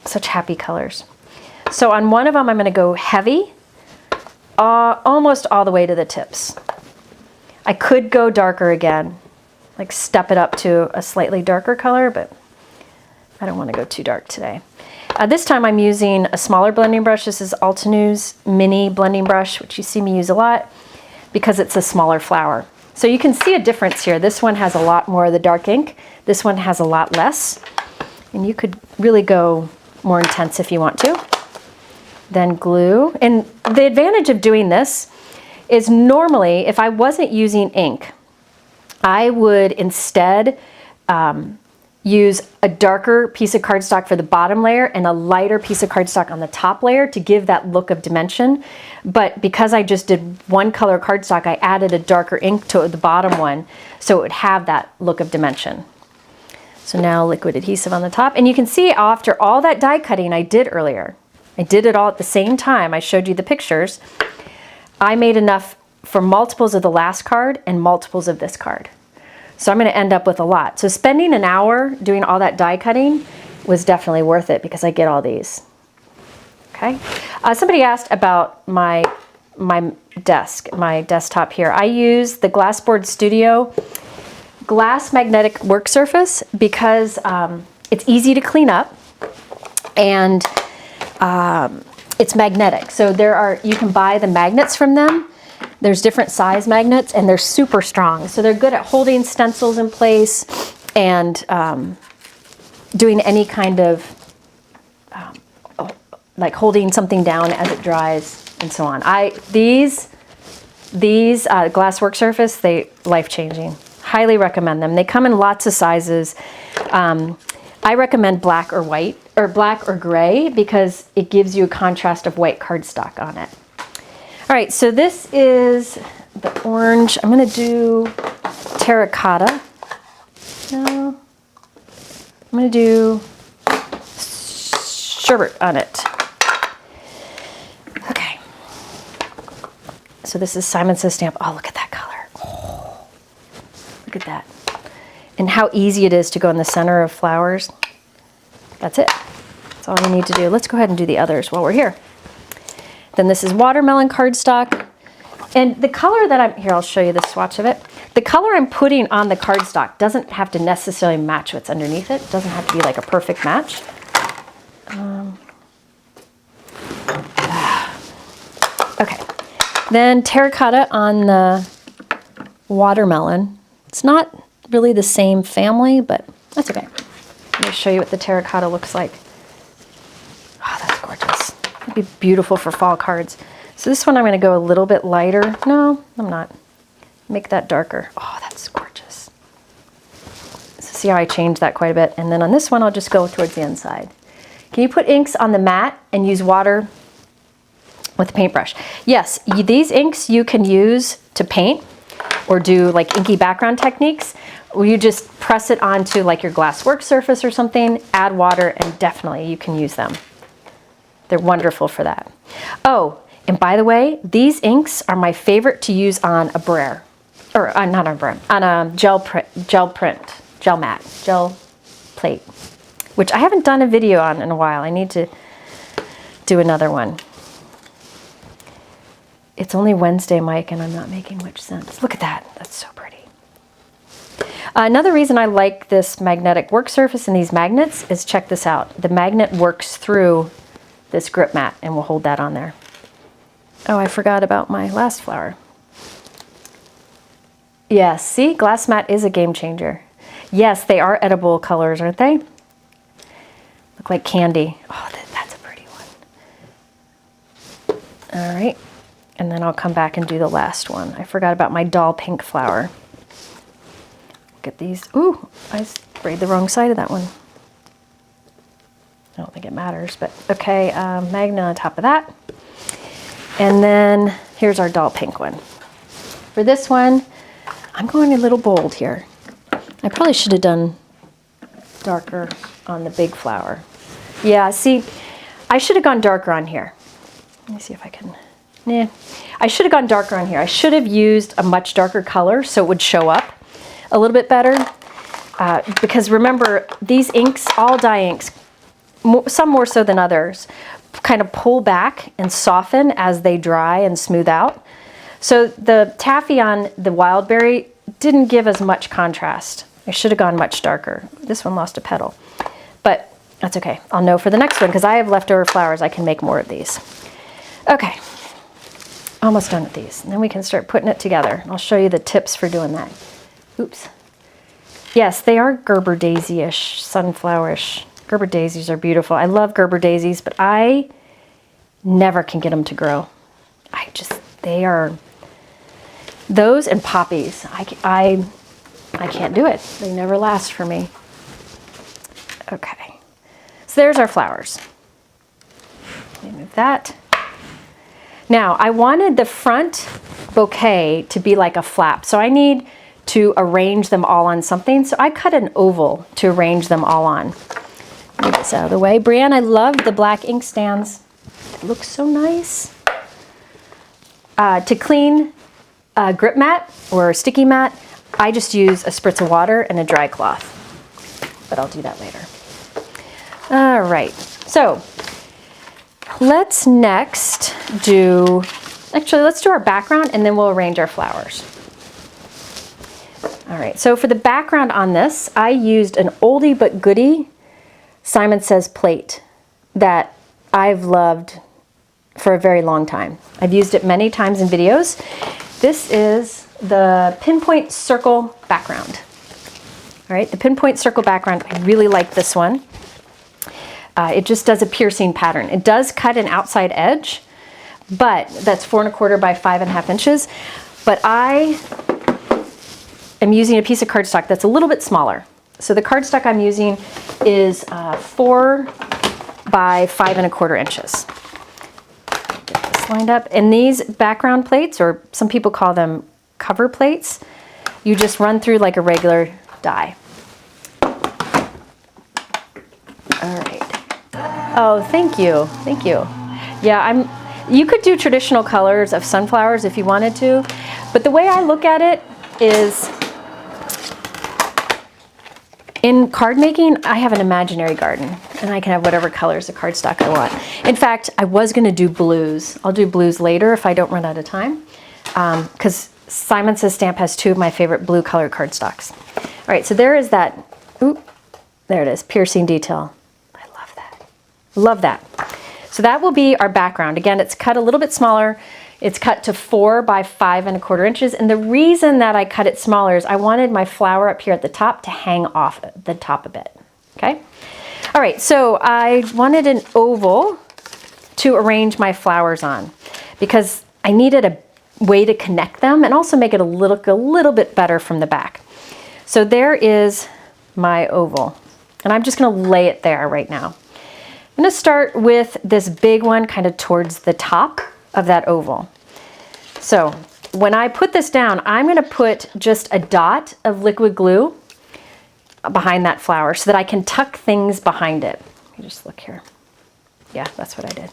such happy colors. So on one of them, I'm going to go heavy, almost all the way to the tips. I could go darker again, like step it up to a slightly darker color, but I don't want to go too dark today. This time I'm using a smaller blending brush. This is Altenews mini blending brush, which you see me use a lot because it's a smaller flower. So you can see a difference here. This one has a lot more of the dark ink. This one has a lot less. And you could really go more intense if you want to. Then glue. And the advantage of doing this is normally, if I wasn't using ink, I would instead use a darker piece of cardstock for the bottom layer and a lighter piece of cardstock on the top layer to give that look of dimension. But because I just did one color cardstock, I added a darker ink to the bottom one so it would have that look of dimension. So now liquid adhesive on the top. And you can see after all that die cutting I did earlier, I did it all at the same time. I showed you the pictures. I made enough for multiples of the last card and multiples of this card. So I'm going to end up with a lot. So spending an hour doing all that die cutting was definitely worth it because I get all these. Okay. Somebody asked about my desktop here. I use the Glassboard Studio glass magnetic work surface because it's easy to clean up and it's magnetic. So you can buy the magnets from them. There's different size magnets and they're super strong. So they're good at holding stencils in place and doing any kind of like holding something down as it dries and so on. These glass work surface, they life-changing. Highly recommend them. They come in lots of sizes. I recommend black or white or black or gray because it gives you a contrast of white cardstock on it. All right, so this is the orange. I'm going to do terracotta. No, I'm going to do sherbet on it. Okay. So this is Simon Says Stamp. Oh, look at that color. Oh, look at that. And how easy it is to go in the center of flowers. That's it. That's all you need to do. Let's go ahead and do the others while we're here. Then this is watermelon cardstock. And the color that here, I'll show you the swatch of it. The color I'm putting on the cardstock doesn't have to necessarily match what's underneath it. It doesn't have to be like a perfect match. Okay, then terracotta on the watermelon. It's not really the same family, but that's okay. Let me show you what the terracotta looks like. Oh, that's gorgeous. It'd be beautiful for fall cards. So this one I'm going to go a little bit lighter. No, I'm not. Make that darker. Oh, that's gorgeous. So see how I changed that quite a bit. And then on this one, I'll just go towards the inside. Can you put inks on the mat and use water with a paintbrush? Yes, these inks you can use to paint or do like inky background techniques. Or you just press it onto like your glass work surface or something, add water, and definitely you can use them. They're wonderful for that. Oh, and by the way, these inks are my favorite to use on a brayer, or not on a brayer, on a gel mat, gel plate, which I haven't done a video on in a while. I need to do another one. It's only Wednesday, Mike, and I'm not making much sense. Look at that. That's so pretty. Another reason I like this magnetic work surface and these magnets is, check this out. The magnet works through this grip mat, and we'll hold that on there. Oh, I forgot about my last flower. Yes, see, glass mat is a game changer. Yes, they are edible colors, aren't they? Look like candy. Oh, that's a pretty one. All right, and then I'll come back and do the last one. I forgot about my doll pink flower. Look at these. Ooh, I sprayed the wrong side of that one. I don't think it matters, but okay, magnet on top of that. And then here's our doll pink one. For this one, I'm going a little bold here. I probably should have done darker on the big flower. Yeah, see, I should have gone darker on here. Let me see if I can, I should have gone darker on here. I should have used a much darker color so it would show up a little bit better. Because remember, these inks, all dye inks, some more so than others, kind of pull back and soften as they dry and smooth out. So the taffy on the wildberry didn't give as much contrast. I should have gone much darker. This one lost a petal, but that's okay. I'll know for the next one because I have leftover flowers. I can make more of these. Okay, almost done with these. And then we can start putting it together. I'll show you the tips for doing that. Oops. Yes, they are Gerber daisy-ish, sunflower-ish. Gerber daisies are beautiful. I love Gerber daisies, but I never can get them to grow. They are, those and poppies, I can't do it. They never last for me. Okay, so there's our flowers. Let me move that. Now, I wanted the front bouquet to be like a flap, so I need to arrange them all on something. So I cut an oval to arrange them all on. Move this out of the way. Brienne, I love the black ink stands. It looks so nice. To clean a grip mat or a sticky mat, I just use a spritz of water and a dry cloth. But I'll do that later. All right, so let's next do, actually let's do our background and then we'll arrange our flowers. All right, so for the background on this, I used an oldie but goodie Simon Says plate that I've loved for a very long time. I've used it many times in videos. This is the Pinpoint circle background. All right, the Pinpoint circle background, I really like this one. It just does a piercing pattern. It does cut an outside edge, but that's 4 1/4 by 5.5 inches. But I am using a piece of cardstock that's a little bit smaller. So the cardstock I'm using is 4 by 5 1/4 inches. Get this lined up. And these background plates, or some people call them cover plates, you just run through like a regular die. All right. Oh, thank you. Thank you. Yeah, you could do traditional colors of sunflowers if you wanted to, but the way I look at it is, in card making, I have an imaginary garden, and I can have whatever colors of cardstock I want. In fact, I was going to do blues. I'll do blues later if I don't run out of time, because Simon Says Stamp has 2 of my favorite blue colored cardstocks. All right, so there is that. Oop, there it is, piercing detail. I love that. Love that. So that will be our background. Again, it's cut a little bit smaller It's cut to 4 by 5 1/4 inches. And the reason that I cut it smaller is I wanted my flower up here at the top to hang off the top a bit, okay? All right, so I wanted an oval to arrange my flowers on because I needed a way to connect them and also make it look a little bit better from the back. So there is my oval, and I'm just gonna lay it there right now. I'm gonna start with this big one kind of towards the top of that oval. So when I put this down, I'm gonna put just a dot of liquid glue behind that flower so that I can tuck things behind it. Let me just look here. Yeah, that's what I did.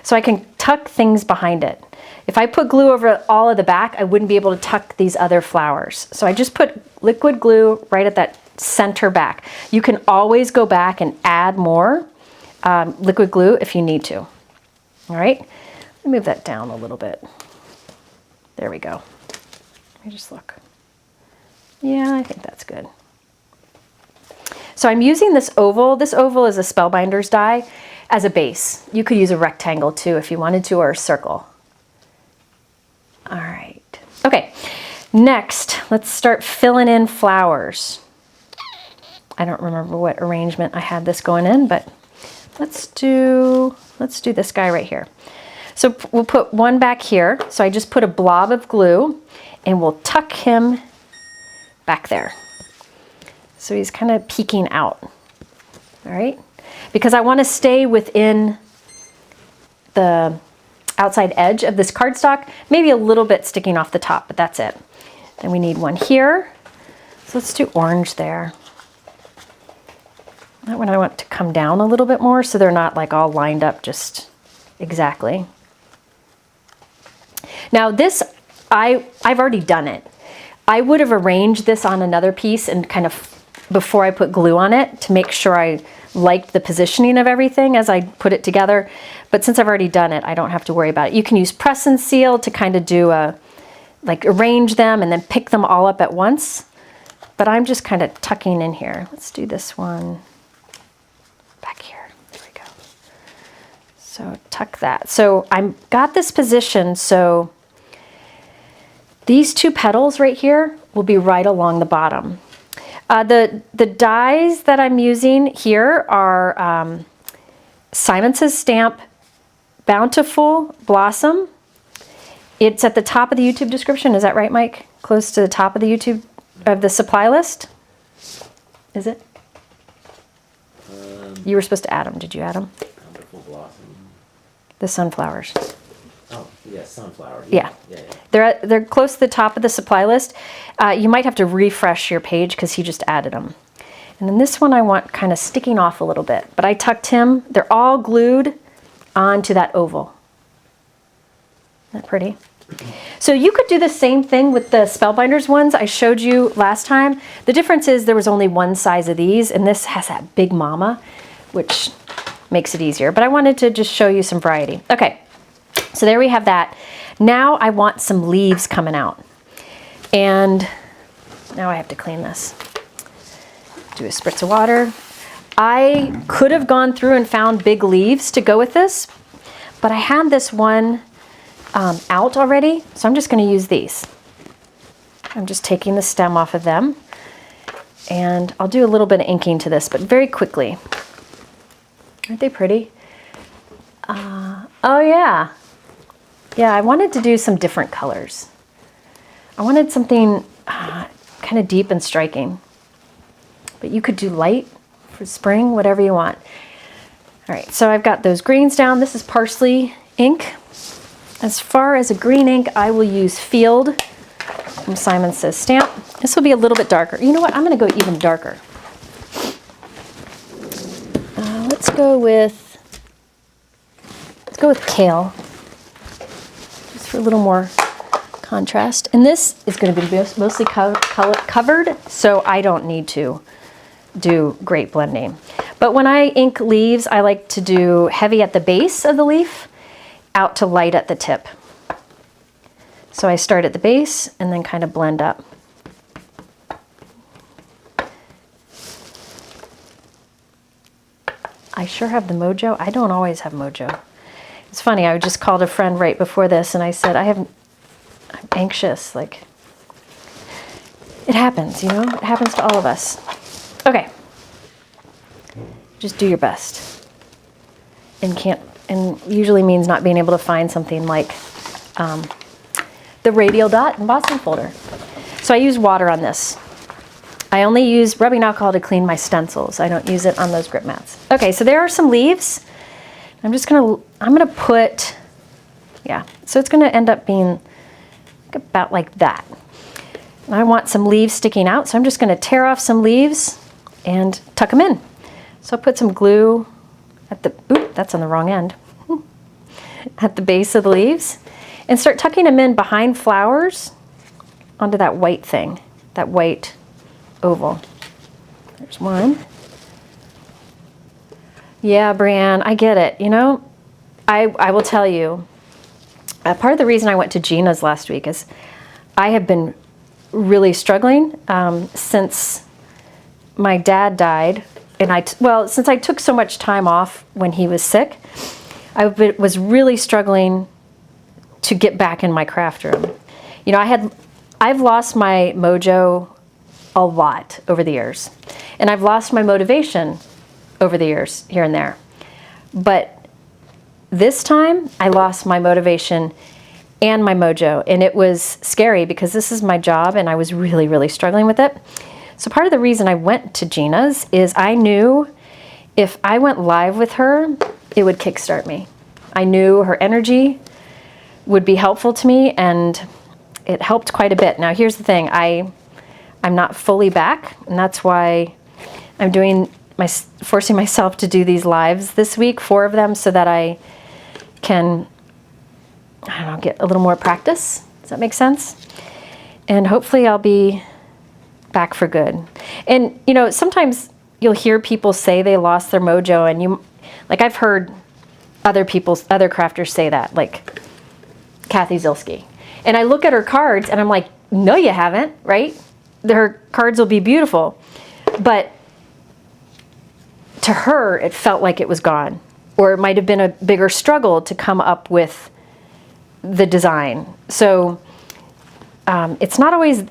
So I can tuck things behind it. If I put glue over all of the back, I wouldn't be able to tuck these other flowers. So I just put liquid glue right at that center back. You can always go back and add more liquid glue if you need to. All right, let me move that down a little bit. There we go. Let me just look. Yeah, I think that's good. So I'm using this oval. This oval is a Spellbinders die as a base. You could use a rectangle too if you wanted to, or a circle. All right. Okay, next, let's start filling in flowers. I don't remember what arrangement I had this going in, but let's do this guy right here. So we'll put one back here. So I just put a blob of glue and we'll tuck him back there. So he's kind of peeking out, all right? Because I want to stay within the outside edge of this cardstock, maybe a little bit sticking off the top, but that's it. Then we need one here. So let's do orange there. That one I want to come down a little bit more so they're not like all lined up just exactly. Now this, I've already done it. I would have arranged this on another piece and kind of before I put glue on it to make sure I liked the positioning of everything as I put it together. But since I've already done it, I don't have to worry about it. You can use press and seal to kind of do like arrange them and then pick them all up at once. But I'm just kind of tucking in here. Let's do this one back here. There we go. So tuck that. So I've got this position so these two petals right here will be right along the bottom. The dies that I'm using here are Simons's Stamp Bountiful Blossom. It's at the top of the YouTube description. Is that right, Mike? Close to the top of the YouTube of the supply list? Is it? You were supposed to add them. Did you add them? Bountiful Blossom. The sunflowers. Oh, yeah, sunflower. Yeah. Yeah. They're close to the top of the supply list. You might have to refresh your page because he just added them. And then this one I want kind of sticking off a little bit, but I tucked him. They're all glued onto that oval. Isn't that pretty? So you could do the same thing with the Spellbinders ones I showed you last time. The difference is there was only one size of these, and this has that big mama, which makes it easier. But I wanted to just show you some variety. Okay. So there we have that. Now I want some leaves coming out. And now I have to clean this. Do a spritz of water. I could have gone through and found big leaves to go with this, but I had this one out already, so I'm just going to use these. I'm just taking the stem off of them, and I'll do a little bit of inking to this, but very quickly. Aren't they pretty? Oh yeah. Yeah, I wanted to do some different colors. I wanted something kind of deep and striking. But you could do light for spring, whatever you want. All right, so I've got those greens down. This is parsley ink. As far as a green ink, I will use Field from Simon Says Stamp. This will be a little bit darker. You know what? I'm going to go even darker. Let's go with Kale. For a little more contrast. And this is going to be mostly covered, so I don't need to do great blending. But when I ink leaves, I like to do heavy at the base of the leaf, out to light at the tip. So I start at the base and then kind of blend up. I sure have the mojo. I don't always have mojo. It's funny, I just called a friend right before this and I said, I'm anxious. Like, it happens, you know? It happens to all of us. Okay. Just do your best. And usually means not being able to find something like the Radial dot embossing folder. So I use water on this. I only use rubbing alcohol to clean my stencils. I don't use it on those grip mats. Okay, so there are some leaves. I'm gonna put, yeah, so it's gonna end up being about like that. And I want some leaves sticking out, so I'm just gonna tear off some leaves and tuck them in. So I'll put some glue at the, oop, that's on the wrong end, at the base of the leaves, and start tucking them in behind flowers onto that white thing, that white oval. There's one. Yeah, Brianne, I get it. You know, I will tell you, part of the reason I went to Gina's last week is I have been really struggling since my dad died. And since I took so much time off when he was sick, I was really struggling to get back in my craft room. You know, I've lost my mojo a lot over the years. And I've lost my motivation over the years, here and there. But this time, I lost my motivation and my mojo. And it was scary because this is my job and I was really, really struggling with it. So part of the reason I went to Gina's is I knew if I went live with her, it would kickstart me. I knew her energy would be helpful to me, and it helped quite a bit. Now here's the thing, I'm not fully back, and that's why I'm forcing myself to do these lives this week, 4 of them, so that I can, I don't know, get a little more practice. Does that make sense? And hopefully I'll be back for good. And you know, sometimes you'll hear people say they lost their mojo, and like I've heard other crafters say that, like Kathy Zilski. And I look at her cards and I'm like, no, you haven't, right? Her cards will be beautiful. But to her, it felt like it was gone. Or it might have been a bigger struggle to come up with the design. So it's not always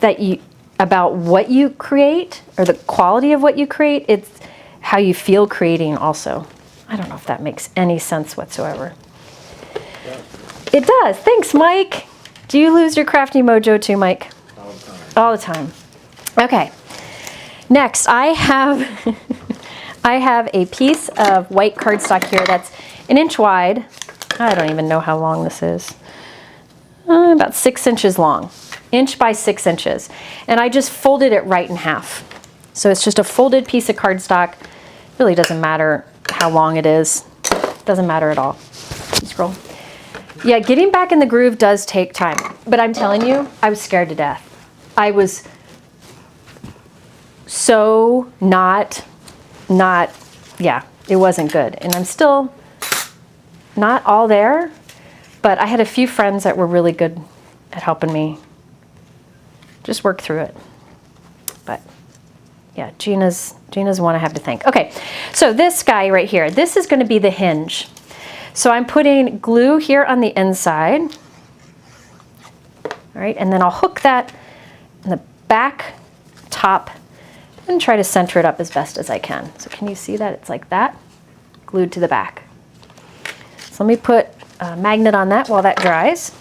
about what you create or the quality of what you create, it's how you feel creating also. I don't know if that makes any sense whatsoever. Yeah. It does. Thanks, Mike. Do you lose your crafty mojo too, Mike? All the time. All the time. Okay. Next, I have I have a piece of white cardstock here that's 1 inch wide. I don't even know how long this is. About 6 inches long. 1 inch by 6 inches. And I just folded it right in half. So it's just a folded piece of cardstock. Really doesn't matter how long it is. Doesn't matter at all. Scroll. Yeah, getting back in the groove does take time. But I'm telling you, I was scared to death. I was so yeah, it wasn't good. And I'm still not all there, but I had a few friends that were really good at helping me just work through it. But yeah, Gina's one I have to thank. Okay, so this guy right here, this is going to be the hinge. So I'm putting glue here on the inside. All right, and then I'll hook that in the back top and try to center it up as best as I can. So can you see that? It's like that, glued to the back. So let me put a magnet on that while that dries.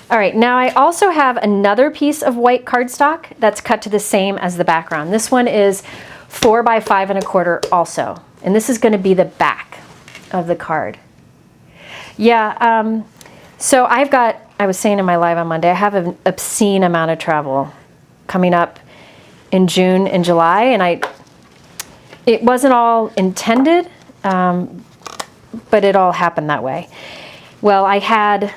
All right, now I also have another piece of white cardstock that's cut to the same as the background. This one is 4 by 5 1/4 also. And this is gonna be the back of the card. Yeah, so I was saying in my live on Monday, I have an obscene amount of travel coming up in June and July, and it wasn't all intended, but it all happened that way. Well, I had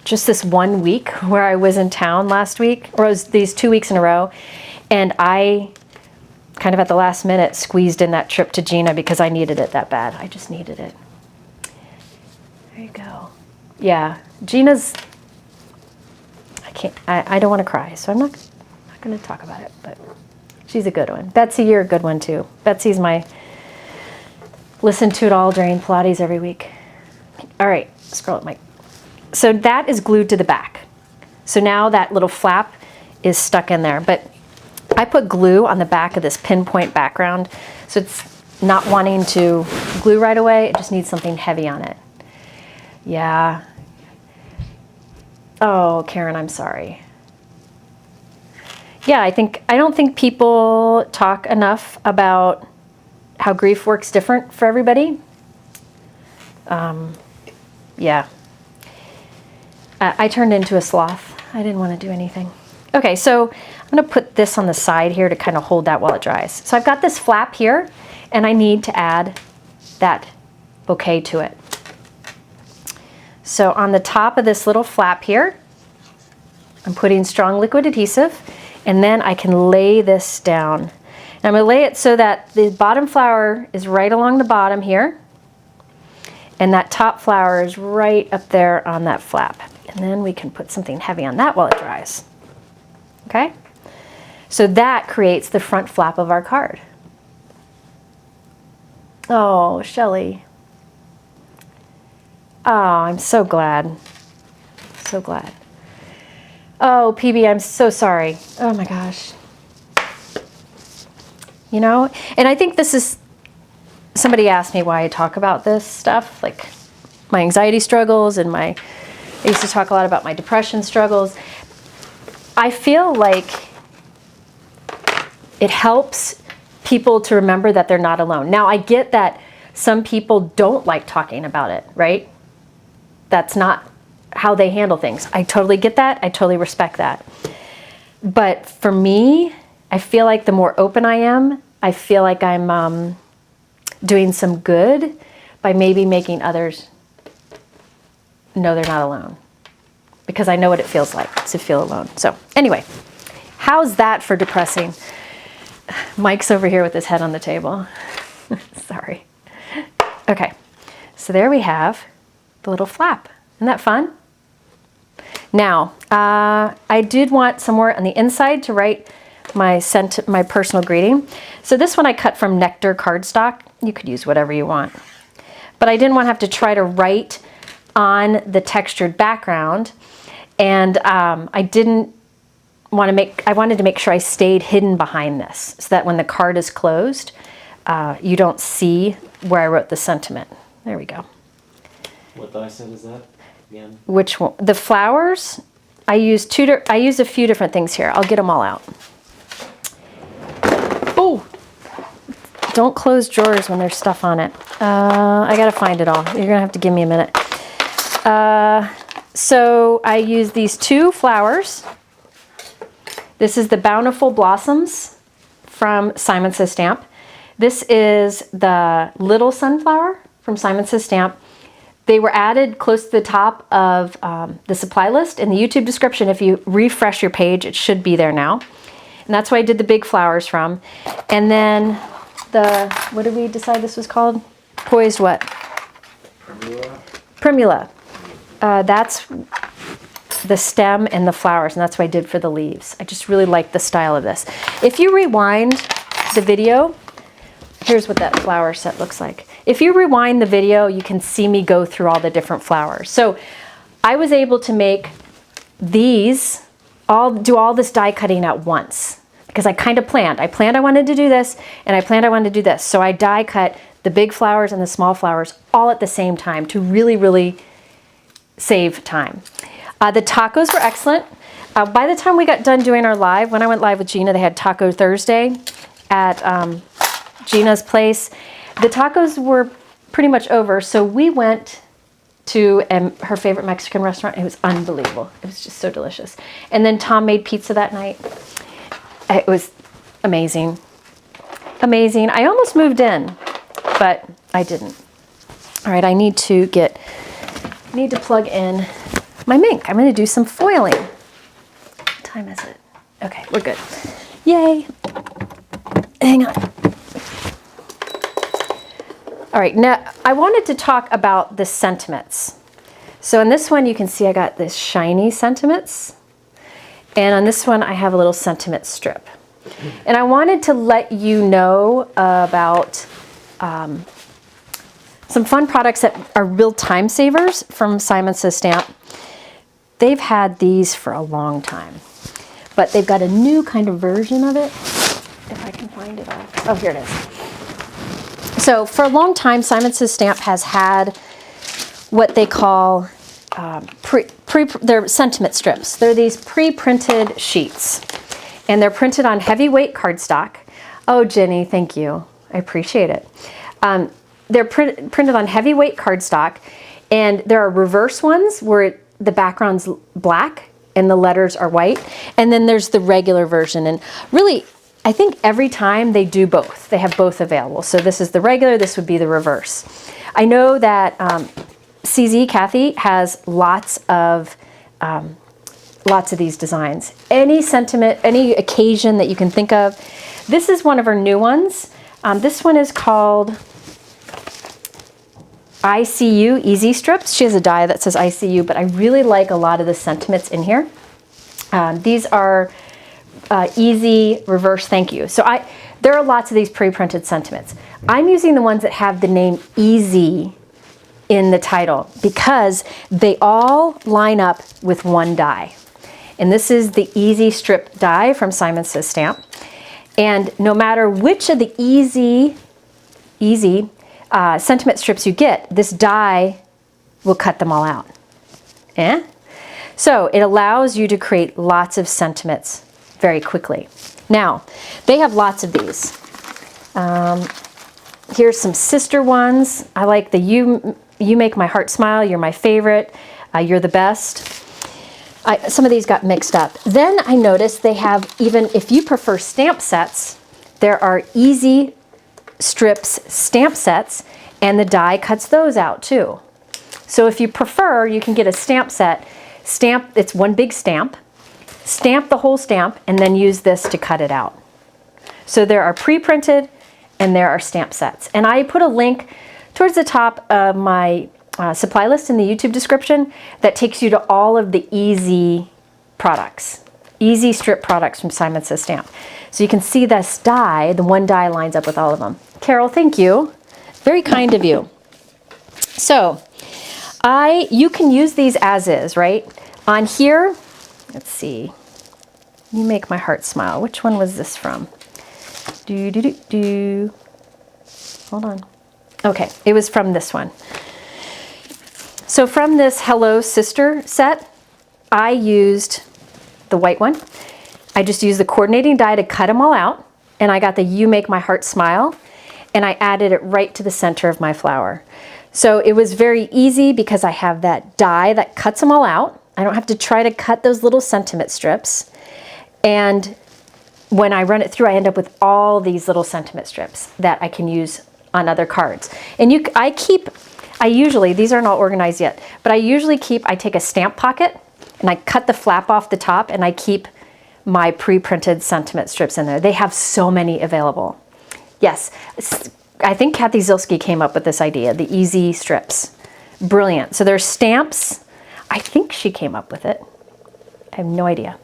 just this 1 week where I was in town last week, or it was these 2 weeks in a row, and I kind of at the last minute squeezed in that trip to Gina because I needed it that bad. I just needed it. There you go. Yeah, Gina's, I don't want to cry, so I'm not going to talk about it, but she's a good one. Betsy, you're a good one too. Betsy's my Listen to it all during Pilates every week. All right, scroll up, Mike. So that is glued to the back. So now that little flap is stuck in there, but I put glue on the back of this Pinpoint background, so it's not wanting to glue right away. It just needs something heavy on it. Yeah. Oh, Karen, I'm sorry. Yeah, I don't think people talk enough about how grief works different for everybody. Yeah. I turned into a sloth. I didn't want to do anything. Okay, so I'm going to put this on the side here to kind of hold that while it dries. So I've got this flap here, and I need to add that bouquet to it. So on the top of this little flap here, I'm putting strong liquid adhesive, and then I can lay this down. And I'm going to lay it so that the bottom flower is right along the bottom here, and that top flower is right up there on that flap. And then we can put something heavy on that while it dries. Okay? So that creates the front flap of our card. Oh, Shelley. Oh, I'm so glad. So glad. Oh, PB, I'm so sorry. Oh my gosh. You know, and I think this is, somebody asked me why I talk about this stuff, like my anxiety struggles and I used to talk a lot about my depression struggles. I feel like it helps people to remember that they're not alone. Now, I get that some people don't like talking about it, right? That's not how they handle things. I totally get that. I totally respect that. But for me, I feel like the more open I am, I feel like I'm doing some good by maybe making others know they're not alone. Because I know what it feels like to feel alone. So anyway, how's that for depressing? Mike's over here with his head on the table. Sorry. Okay, so there we have the little flap. Isn't that fun? Now, I did want somewhere on the inside to write my personal greeting. So this one I cut from Nectar cardstock. You could use whatever you want. But I didn't want to have to try to write on the textured background. And I wanted to make sure I stayed hidden behind this so that when the card is closed, you don't see where I wrote the sentiment. There we go. What die set is that again? Which one? The flowers, I used a few different things here. I'll get them all out. Oh, don't close drawers when there's stuff on it. I gotta find it all. You're gonna have to give me a minute. So I use these two flowers. This is the Bountiful Blossoms from Simon Says Stamp. This is the Little Sunflower from Simon Says Stamp. They were added close to the top of the supply list in the YouTube description. If you refresh your page, it should be there now. And that's where I did the big flowers from. And then what did we decide this was called? Poised what? Primula. Primula. That's the stem and the flowers, and that's what I did for the leaves. I just really like the style of this. If you rewind the video, here's what that flower set looks like. If you rewind the video, you can see me go through all the different flowers. So I was able to make these, do all this die cutting at once because I kind of planned. I planned I wanted to do this, and I planned I wanted to do this. So I die cut the big flowers and the small flowers all at the same time to really, really save time. The tacos were excellent. By the time we got done doing our live, when I went live with Gina, they had Taco Thursday at Gina's place. The tacos were pretty much over, so we went to her favorite Mexican restaurant. It was unbelievable. It was just so delicious. And then Tom made pizza that night. It was amazing. Amazing. I almost moved in, but I didn't. All right, I need to plug in my Mink. I'm going to do some foiling. What time is it? Okay, we're good. Yay. Hang on. All right, now I wanted to talk about the sentiments. So in this one, you can see I got this shiny sentiments. And on this one, I have a little sentiment strip. And I wanted to let you know about some fun products that are real time savers from Simon Says Stamp. They've had these for a long time, but they've got a new kind of version of it. If I can find it all. Oh, here it is. So for a long time, Simon Says Stamp has had what they call they're sentiment strips. They're these pre-printed sheets, and they're printed on heavyweight cardstock. Oh, Jenny, thank you. I appreciate it. They're printed on heavyweight cardstock, and there are reverse ones where the background's black and the letters are white, and then there's the regular version. And really, I think every time they do both. They have both available. So this is the regular, this would be the reverse. I know that CZ, Kathy, has lots of these designs. Any sentiment, any occasion that you can think of. This is one of her new ones. This one is called ICU EZ Strips. She has a die that says ICU, but I really like a lot of the sentiments in here. These are easy reverse thank you. So there are lots of these pre-printed sentiments. I'm using the ones that have the name easy in the title because they all line up with one die. And this is the EZ Strip die from Simon Says Stamp. And no matter which of the easy sentiment strips you get, this die will cut them all out. So it allows you to create lots of sentiments very quickly. Now, they have lots of these. Here's some sister ones. I like the You Make My Heart Smile, You're My Favorite, You're the Best. Some of these got mixed up. Then I noticed they have, even if you prefer stamp sets, there are EZ Strips stamp sets, and the die cuts those out too. So if you prefer, you can get a stamp set, it's one big stamp the whole stamp, and then use this to cut it out. So there are pre-printed and there are stamp sets. And I put a link towards the top of my supply list in the YouTube description that takes you to all of the EZ products, EZ Strip products from Simon Says Stamp. So you can see this die, the one die lines up with all of them. Carol, thank you. Very kind of you. So you can use these as is, right? On here, let's see. You Make My Heart Smile. Which one was this from? Hold on. Okay, it was from this one. So from this Hello Sister set, I used the white one. I just used the coordinating die to cut them all out, and I got the You Make My Heart Smile, and I added it right to the center of my flower. So it was very easy because I have that die that cuts them all out. I don't have to try to cut those little sentiment strips. And when I run it through, I end up with all these little sentiment strips that I can use on other cards. And I usually, these aren't all organized yet, but I take a stamp pocket and I cut the flap off the top, and I keep my pre-printed sentiment strips in there. They have so many available. Yes, I think Kathy Zilski came up with this idea, the EZ Strips. Brilliant. So there's stamps. I think she came up with it. I have no idea.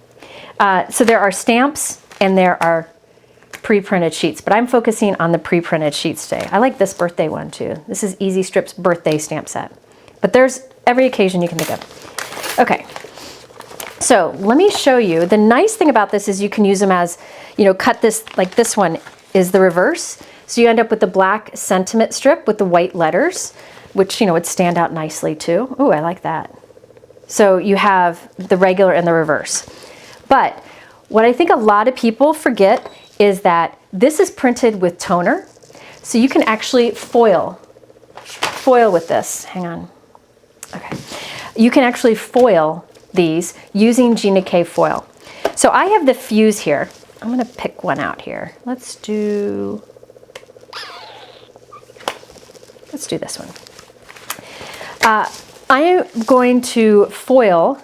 So there are stamps and there are pre-printed sheets, but I'm focusing on the pre-printed sheets today. I like this birthday one too. This is EZ Strips birthday stamp set. But there's every occasion you can think of. Okay, so let me show you. The nice thing about this is you can use them as, cut this, like this one is the reverse. So you end up with the black sentiment strip with the white letters, which, would stand out nicely too. Ooh, I like that. So you have the regular and the reverse. But what I think a lot of people forget is that this is printed with toner. So you can actually foil with this. Hang on. Okay. You can actually foil these using Gina K foil. So I have the fuse here. I'm going to pick one out here. Let's do this one. I am going to foil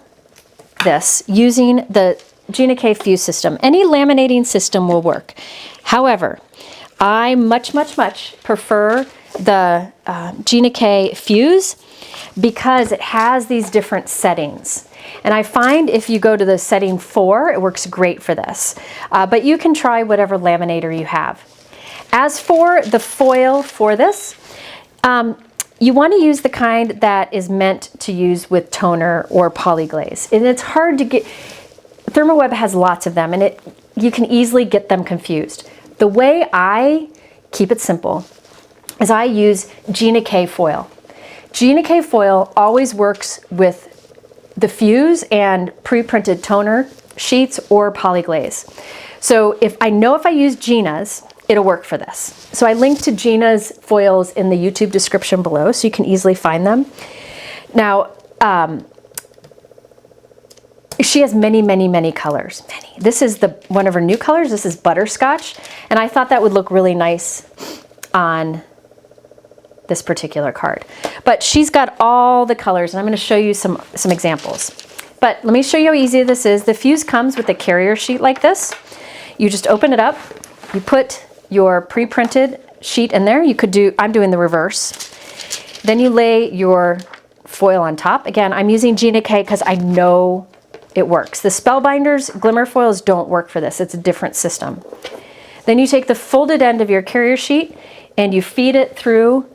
this using the Gina K fuse system. Any laminating system will work. However, I much prefer the Gina K fuse because it has these different settings. And I find if you go to the setting 4, it works great for this. But you can try whatever laminator you have. As for the foil for this, you want to use the kind that is meant to use with toner or polyglaze. And it's hard to get, Thermoweb has lots of them, and you can easily get them confused. The way I keep it simple is I use Gina K foil. Gina K foil always works with the Fuse and pre-printed toner sheets or polyglaze. So if I use Gina's, it'll work for this. So I linked to Gina's foils in the YouTube description below, so you can easily find them. Now, she has many, many, many colors. Many. This is one of her new colors. This is Butterscotch, and I thought that would look really nice on this particular card. But she's got all the colors, and I'm going to show you some examples. But let me show you how easy this is. The Fuse comes with a carrier sheet like this. You just open it up. You put your pre-printed sheet in there. I'm doing the reverse. Then you lay your foil on top. Again, I'm using Gina K because I know it works. The Spellbinders glimmer foils don't work for this. It's a different system. Then you take the folded end of your carrier sheet and you feed it through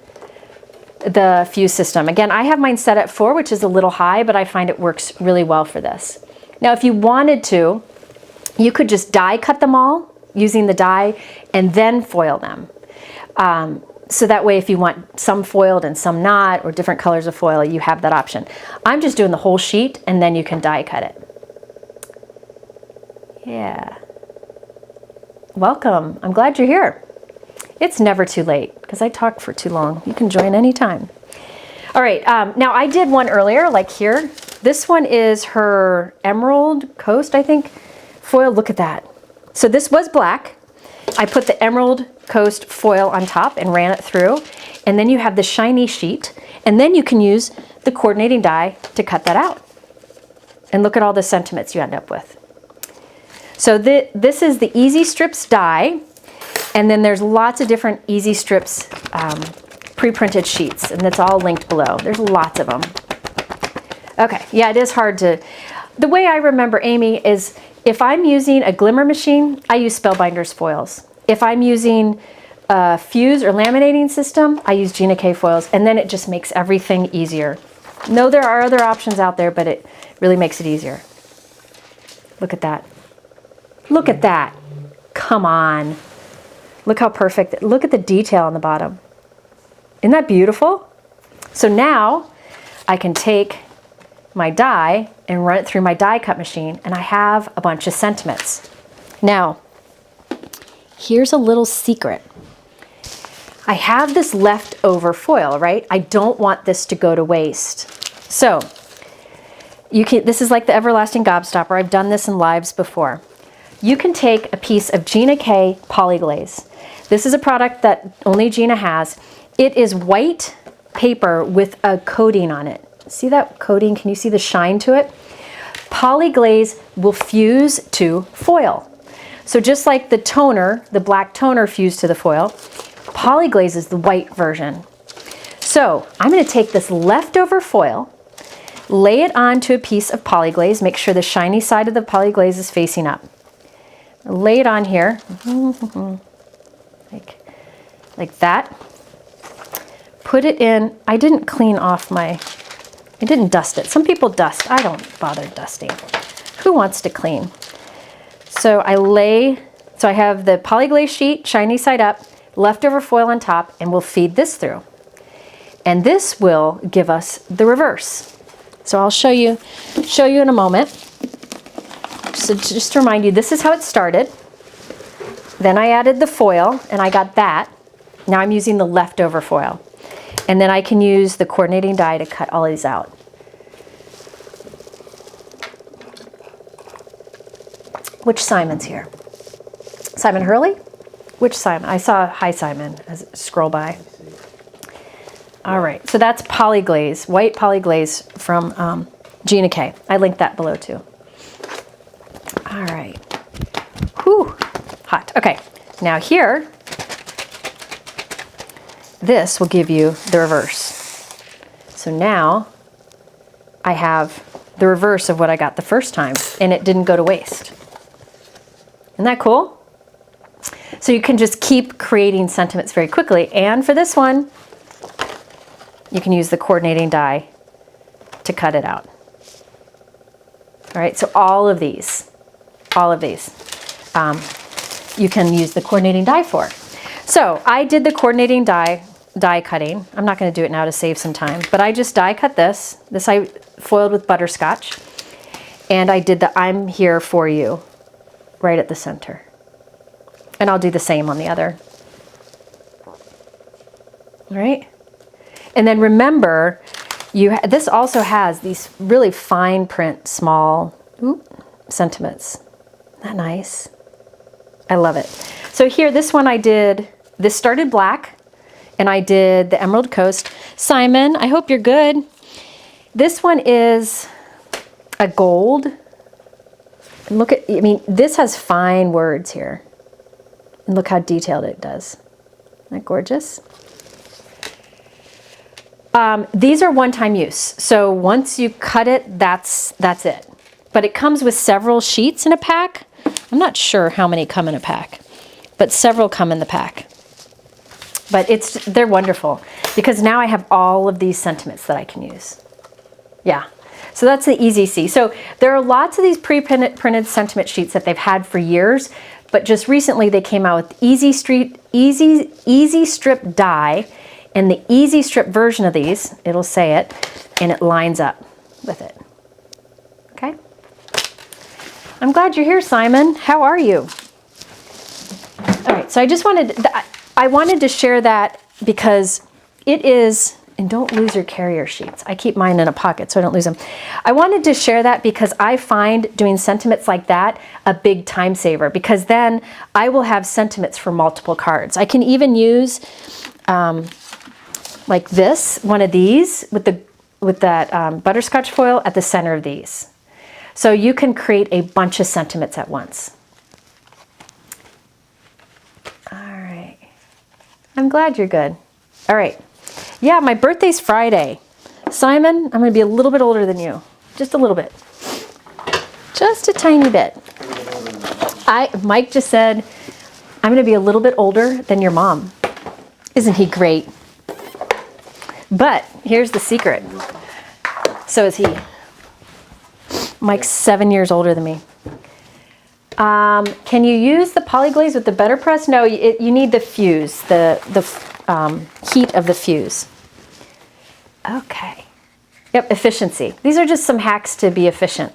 the Fuse system. Again, I have mine set at 4, which is a little high, but I find it works really well for this. Now, if you wanted to, you could just die cut them all using the die and then foil them. So that way, if you want some foiled and some not, or different colors of foil, you have that option. I'm just doing the whole sheet, and then you can die cut it. Yeah. Welcome. I'm glad you're here. It's never too late, because I talked for too long. You can join anytime. All right, now I did one earlier, like here. This one is her Emerald Coast, I think, foil. Look at that. So this was black. I put the Emerald Coast foil on top and ran it through. And then you have the shiny sheet. And then you can use the coordinating die to cut that out. And look at all the sentiments you end up with. So this is the EZ Strips die. And then there's lots of different EZ Strips pre-printed sheets, and that's all linked below. There's lots of them. Okay, yeah, it is hard to... The way I remember, Amy, is if I'm using a glimmer machine, I use Spellbinders foils. If I'm using a Fuse or laminating system, I use Gina K foils, and then it just makes everything easier. No, there are other options out there, but it really makes it easier. Look at that. Look at that. Come on. Look how perfect. Look at the detail on the bottom. Isn't that beautiful? So now I can take my die and run it through my die cut machine, and I have a bunch of sentiments. Now, here's a little secret. I have this leftover foil, right? I don't want this to go to waste. So this is like the Everlasting Gobstopper. I've done this in lives before. You can take a piece of Gina K Polyglaze. This is a product that only Gina has. It is white paper with a coating on it. See that coating? Can you see the shine to it? Polyglaze will fuse to foil. So just like the toner, the black toner fused to the foil, Polyglaze is the white version. So I'm going to take this leftover foil, lay it onto a piece of Polyglaze, make sure the shiny side of the Polyglaze is facing up. Lay it on here, like that. Put it in. I didn't clean off I didn't dust it. Some people dust. I don't bother dusting. Who wants to clean? So I have the Polyglaze sheet, shiny side up, leftover foil on top, and we'll feed this through. And this will give us the reverse. So I'll show you in a moment. So just to remind you, this is how it started. Then I added the foil, and I got that. Now I'm using the leftover foil. And then I can use the coordinating die to cut all these out. Which Simon's here? Simon Hurley? Which Simon? I saw Hi Simon as scroll by. All right, so that's Polyglaze, white Polyglaze from Gina K. I linked that below too. All right. Whew, hot. Okay, now here, this will give you the reverse. So now I have the reverse of what I got the first time, and it didn't go to waste. Isn't that cool? So you can just keep creating sentiments very quickly. And for this one, you can use the coordinating die to cut it out. All right, so all of these, you can use the coordinating die for. So I did the coordinating die cutting. I'm not going to do it now to save some time, but I just die cut this. This I foiled with butterscotch, and I did the I'm here for you right at the center. And I'll do the same on the other. All right. And then remember, this also has these really fine print, small sentiments. Isn't that nice? I love it. So here, this one I did, this started black, and I did the Emerald Coast. Simon, I hope you're good. This one is a gold. And look at, I mean, this has fine words here. And look how detailed it does. Isn't that gorgeous? These are one-time use. So once you cut it, that's it. But it comes with several sheets in a pack. I'm not sure how many come in a pack, but several come in the pack. But they're wonderful because now I have all of these sentiments that I can use. Yeah. So that's the EZC. So there are lots of these pre-printed sentiment sheets that they've had for years, but just recently they came out with EZ Strip die, and the EZ Strip version of these, it'll say it, and it lines up with it. Okay? I'm glad you're here, Simon. How are you? All right, so I wanted to share that because it is, and don't lose your carrier sheets. I keep mine in a pocket so I don't lose them. I wanted to share that because I find doing sentiments like that a big time saver, because then I will have sentiments for multiple cards. I can even use like this, one of these with that butterscotch foil at the center of these. So you can create a bunch of sentiments at once. All right. I'm glad you're good. All right. Yeah, my birthday's Friday. Simon, I'm going to be a little bit older than you. Just a little bit. Just a tiny bit. Mike just said, I'm going to be a little bit older than your mom. Isn't he great? But here's the secret. So is he. Mike's 7 years older than me. Can you use the polyglaze with the better press? No, you need the fuse, the heat of the fuse. Okay. Yep, efficiency. These are just some hacks to be efficient.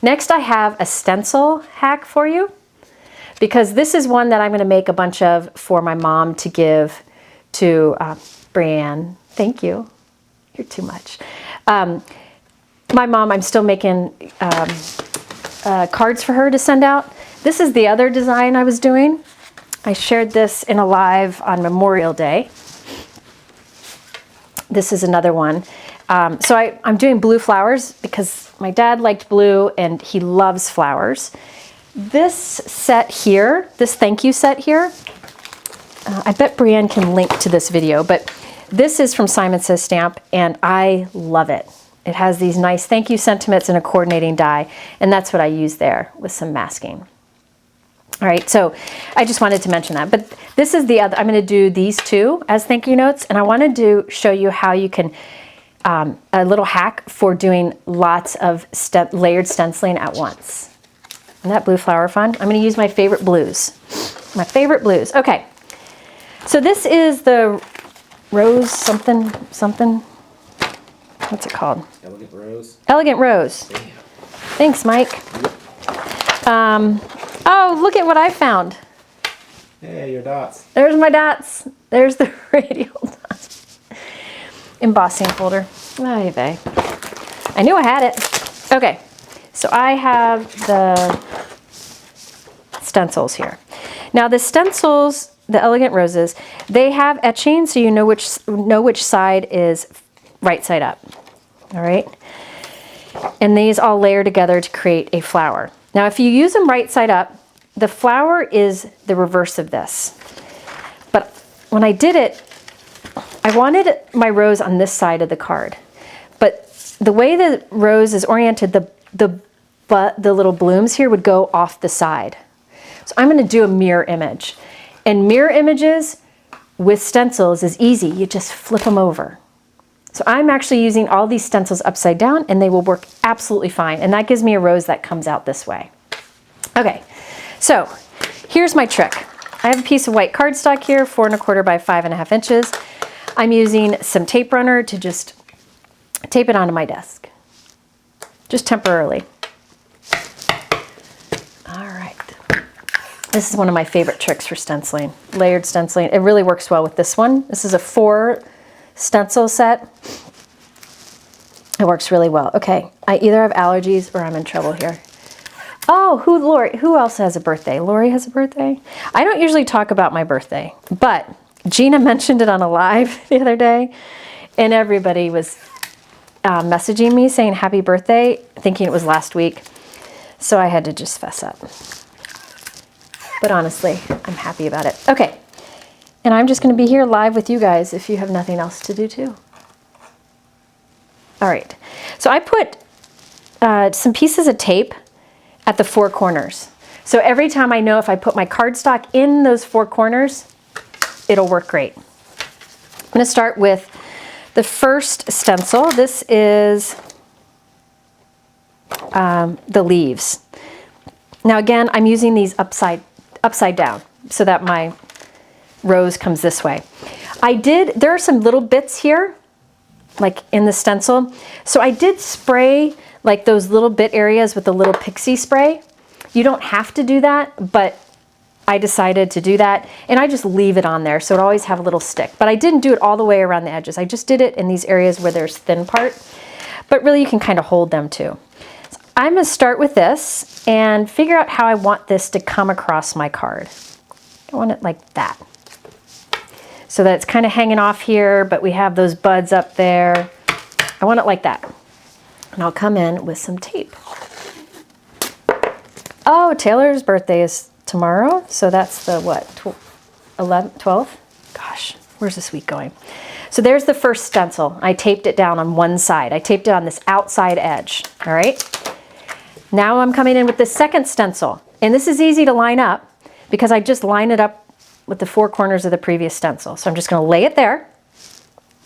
Next, I have a stencil hack for you, because this is one that I'm going to make a bunch of for my mom to give to Brianne. Thank you. You're too much. My mom, I'm still making cards for her to send out. This is the other design I was doing. I shared this in a live on Memorial Day. This is another one. So I'm doing blue flowers because my dad liked blue and he loves flowers. This set here, this thank you set here, I bet Brianne can link to this video, but this is from Simon Says Stamp, and I love it. It has these nice thank you sentiments and a coordinating die, and that's what I use there with some masking. All right, so I just wanted to mention that. But this is the other, I'm going to do these two as thank you notes, and I wanted to show you how you can, a little hack for doing lots of layered stenciling at once. Isn't that blue flower fun? I'm going to use my favorite blues. My favorite blues. Okay, so this is the rose something. What's it called? Elegant Rose. Elegant Rose. Damn. Thanks, Mike. Oh, look at what I found. Hey, your dots. There's my dots. There's the radial dots. Embossing folder. Ay vey. I knew I had it. Okay, so I have the stencils here. Now the stencils, the Elegant Roses, they have etching, so you know which side is right side up. All right, and these all layer together to create a flower. Now if you use them right side up, the flower is the reverse of this. But when I did it, I wanted my rose on this side of the card. But the way the rose is oriented, the little blooms here would go off the side. So I'm going to do a mirror image. And mirror images with stencils is easy. You just flip them over. So I'm actually using all these stencils upside down and they will work absolutely fine. And that gives me a rose that comes out this way. Okay, so here's my trick. I have a piece of white cardstock here, 4 1/4 by 5 1/2 inches. I'm using some tape runner to just tape it onto my desk, just temporarily. All right. This is one of my favorite tricks for stenciling, layered stenciling. It really works well with this one. This is a 4 stencil set. It works really well. Okay, I either have allergies or I'm in trouble here. Oh, Lori, who else has a birthday? Lori has a birthday? I don't usually talk about my birthday, but Gina mentioned it on a live the other day, and everybody was messaging me saying happy birthday, thinking it was last week. So I had to just fess up. But honestly, I'm happy about it. Okay, and I'm just going to be here live with you guys if you have nothing else to do too. All right, so I put some pieces of tape at the 4 corners. So every time I know if I put my cardstock in those 4 corners, it'll work great. I'm going to start with the first stencil. This is the leaves. Now again, I'm using these upside down so that my rose comes this way. There are some little bits here, like in the stencil. So I did spray like those little bit areas with the little pixie spray. You don't have to do that, but I decided to do that, and I just leave it on there so it always have a little stick. But I didn't do it all the way around the edges. I just did it in these areas where there's thin part, but really you can kind of hold them too. So I'm going to start with this and figure out how I want this to come across my card. I want it like that, so that it's kind of hanging off here, but we have those buds up there. I want it like that. And I'll come in with some tape. Oh, Taylor's birthday is tomorrow, so that's the what, 11th, 12th? Gosh, where's this week going? So there's the first stencil. I taped it down on one side. I taped it on this outside edge, all right? Now I'm coming in with the second stencil, and this is easy to line up because I just line it up with the 4 corners of the previous stencil. So I'm just gonna lay it there,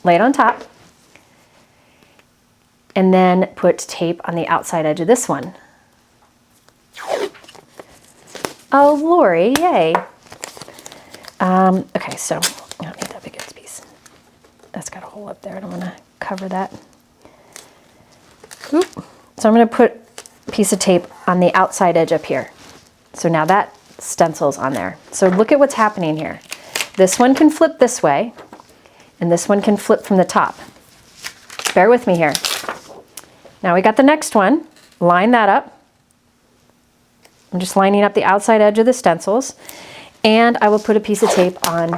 lay it on top, and then put tape on the outside edge of this one. Oh, Lori, yay. Okay, so I don't need that big a piece. That's got a hole up there, and I'm gonna cover that. Oop. So I'm gonna put a piece of tape on the outside edge up here. So now that stencil's on there. So look at what's happening here. This one can flip this way, and this one can flip from the top. Bear with me here. Now we got the next one. Line that up. I'm just lining up the outside edge of the stencils, and I will put a piece of tape on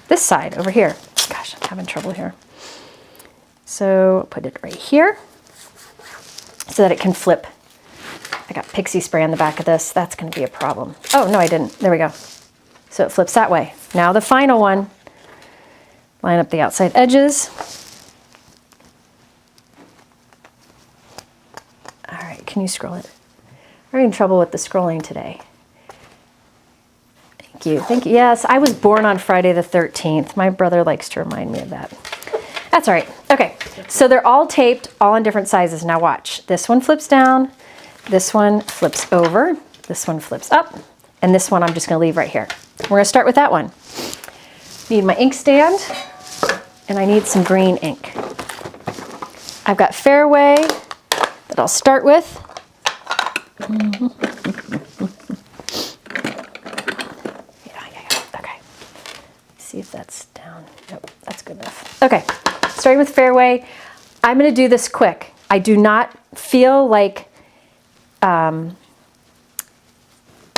this side over here. Gosh, I'm having trouble here. So I'll put it right here so that it can flip. I got pixie spray on the back of this. That's going to be a problem. Oh, no, I didn't. There we go. So it flips that way. Now the final one. Line up the outside edges. All right, can you scroll it? I'm having trouble with the scrolling today. Thank you. Thank you. Yes, I was born on Friday the 13th. My brother likes to remind me of that. That's all right. Okay, so they're all taped, all in different sizes. Now watch. This one flips down. This one flips over. This one flips up. And this one I'm just going to leave right here. We're going to start with that one. Need my ink stand, and I need some green ink. I've got Fairway that I'll start with. Yeah. Okay. See if that's down. Nope, that's good enough. Okay, starting with Fairway. I'm going to do this quick. I do not feel like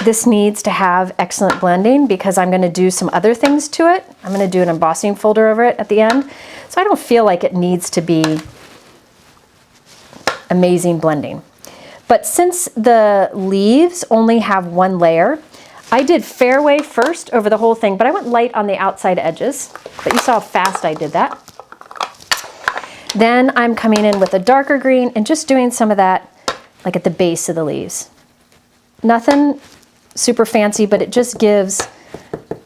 this needs to have excellent blending because I'm going to do some other things to it. I'm going to do an embossing folder over it at the end. So I don't feel like it needs to be amazing blending. But since the leaves only have one layer, I did Fairway first over the whole thing, but I went light on the outside edges. But you saw how fast I did that. Then I'm coming in with a darker green and just doing some of that like at the base of the leaves. Nothing super fancy, but it just gives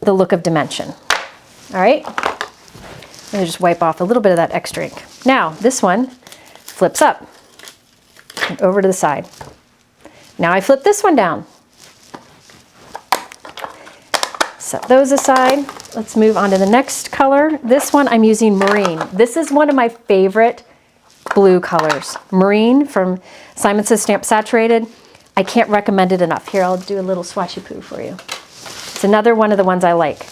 the look of dimension. All right, let me just wipe off a little bit of that extra ink. Now, this one flips up and over to the side. Now I flip this one down. Set those aside. Let's move on to the next color. This one I'm using Marine. This is one of my favorite blue colors. Marine from Simon Says Stamp Saturated. I can't recommend it enough. Here, I'll do a little swatchy poo for you. It's another one of the ones I like.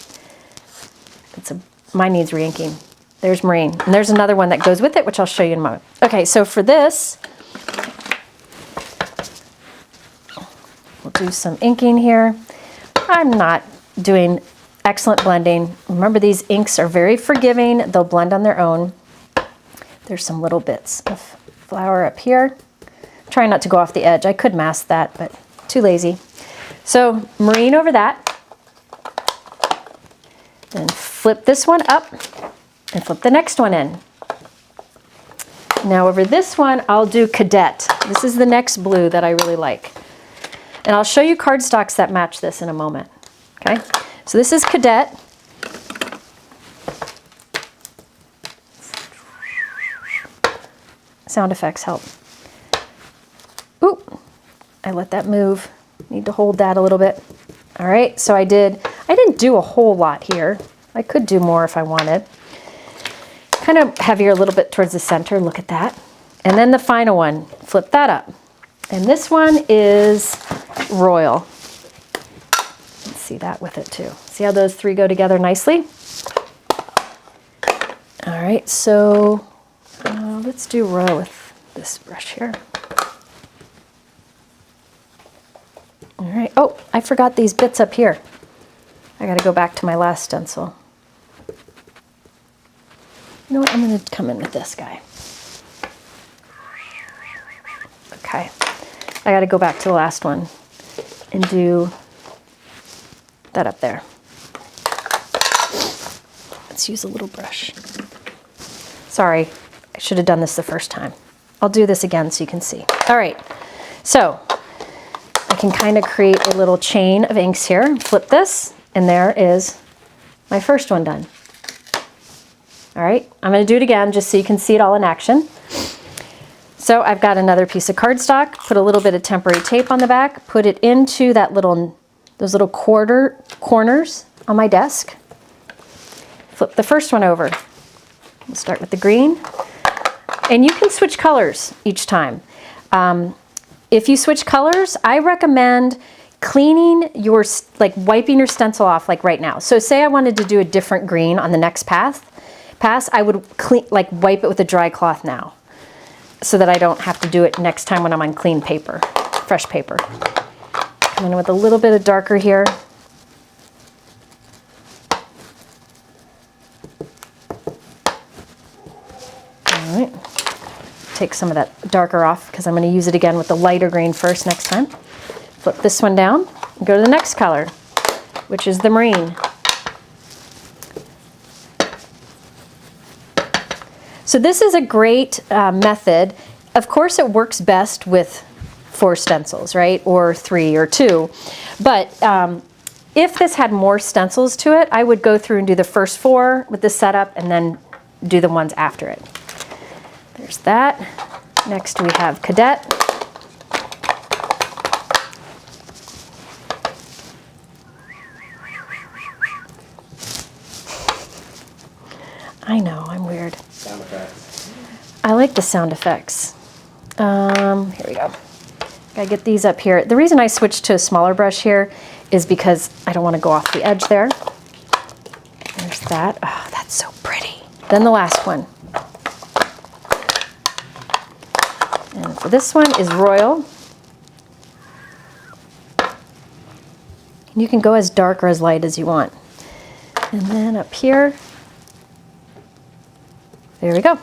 Mine needs re-inking. There's Marine. And there's another one that goes with it, which I'll show you in a moment. Okay, so for this, we'll do some inking here. I'm not doing excellent blending. Remember, these inks are very forgiving. They'll blend on their own. There's some little bits of flower up here. Try not to go off the edge. I could mask that, but too lazy. So Marine over that. Then flip this one up and flip the next one in. Now over this one, I'll do Cadet. This is the next blue that I really like. And I'll show you cardstocks that match this in a moment. Okay, so this is Cadet. Sound effects help. Ooh, I let that move. Need to hold that a little bit. All right, so I didn't do a whole lot here. I could do more if I wanted. Kind of heavier a little bit towards the center, look at that. And then the final one, flip that up. And this one is Royal. Let's see that with it too. See how those three go together nicely? All right, so let's do Royal with this brush here. All right, oh, I forgot these bits up here. I gotta go back to my last stencil. You know what, I'm gonna come in with this guy. Okay, I gotta go back to the last one and do that up there. Let's use a little brush. Sorry, I should have done this the first time. I'll do this again so you can see. All right, so I can kind of create a little chain of inks here. Flip this, and there is my first one done. All right, I'm going to do it again just so you can see it all in action. So I've got another piece of cardstock, put a little bit of temporary tape on the back, put it into those little corners on my desk. Flip the first one over. We'll start with the green. And you can switch colors each time. If you switch colors, I recommend cleaning your, wiping your stencil off like right now. So say I wanted to do a different green on the next pass, I would wipe it with a dry cloth now so that I don't have to do it next time when I'm on clean paper, fresh paper. Come in with a little bit of darker here. All right. Take some of that darker off because I'm going to use it again with the lighter green first next time. Flip this one down and go to the next color, which is the Marine. So this is a great method. Of course, it works best with 4 stencils, right? Or 3 or 2. But if this had more stencils to it, I would go through and do the first 4 with the setup and then do the ones after it. There's that. Next we have Cadet. I know, I'm weird. Sound effects. I like the sound effects. Here we go. Gotta get these up here. The reason I switched to a smaller brush here is because I don't want to go off the edge there. There's that. Oh, that's so pretty. Then the last one. And for this one is Royal. You can go as dark or as light as you want. And then up here, there we go.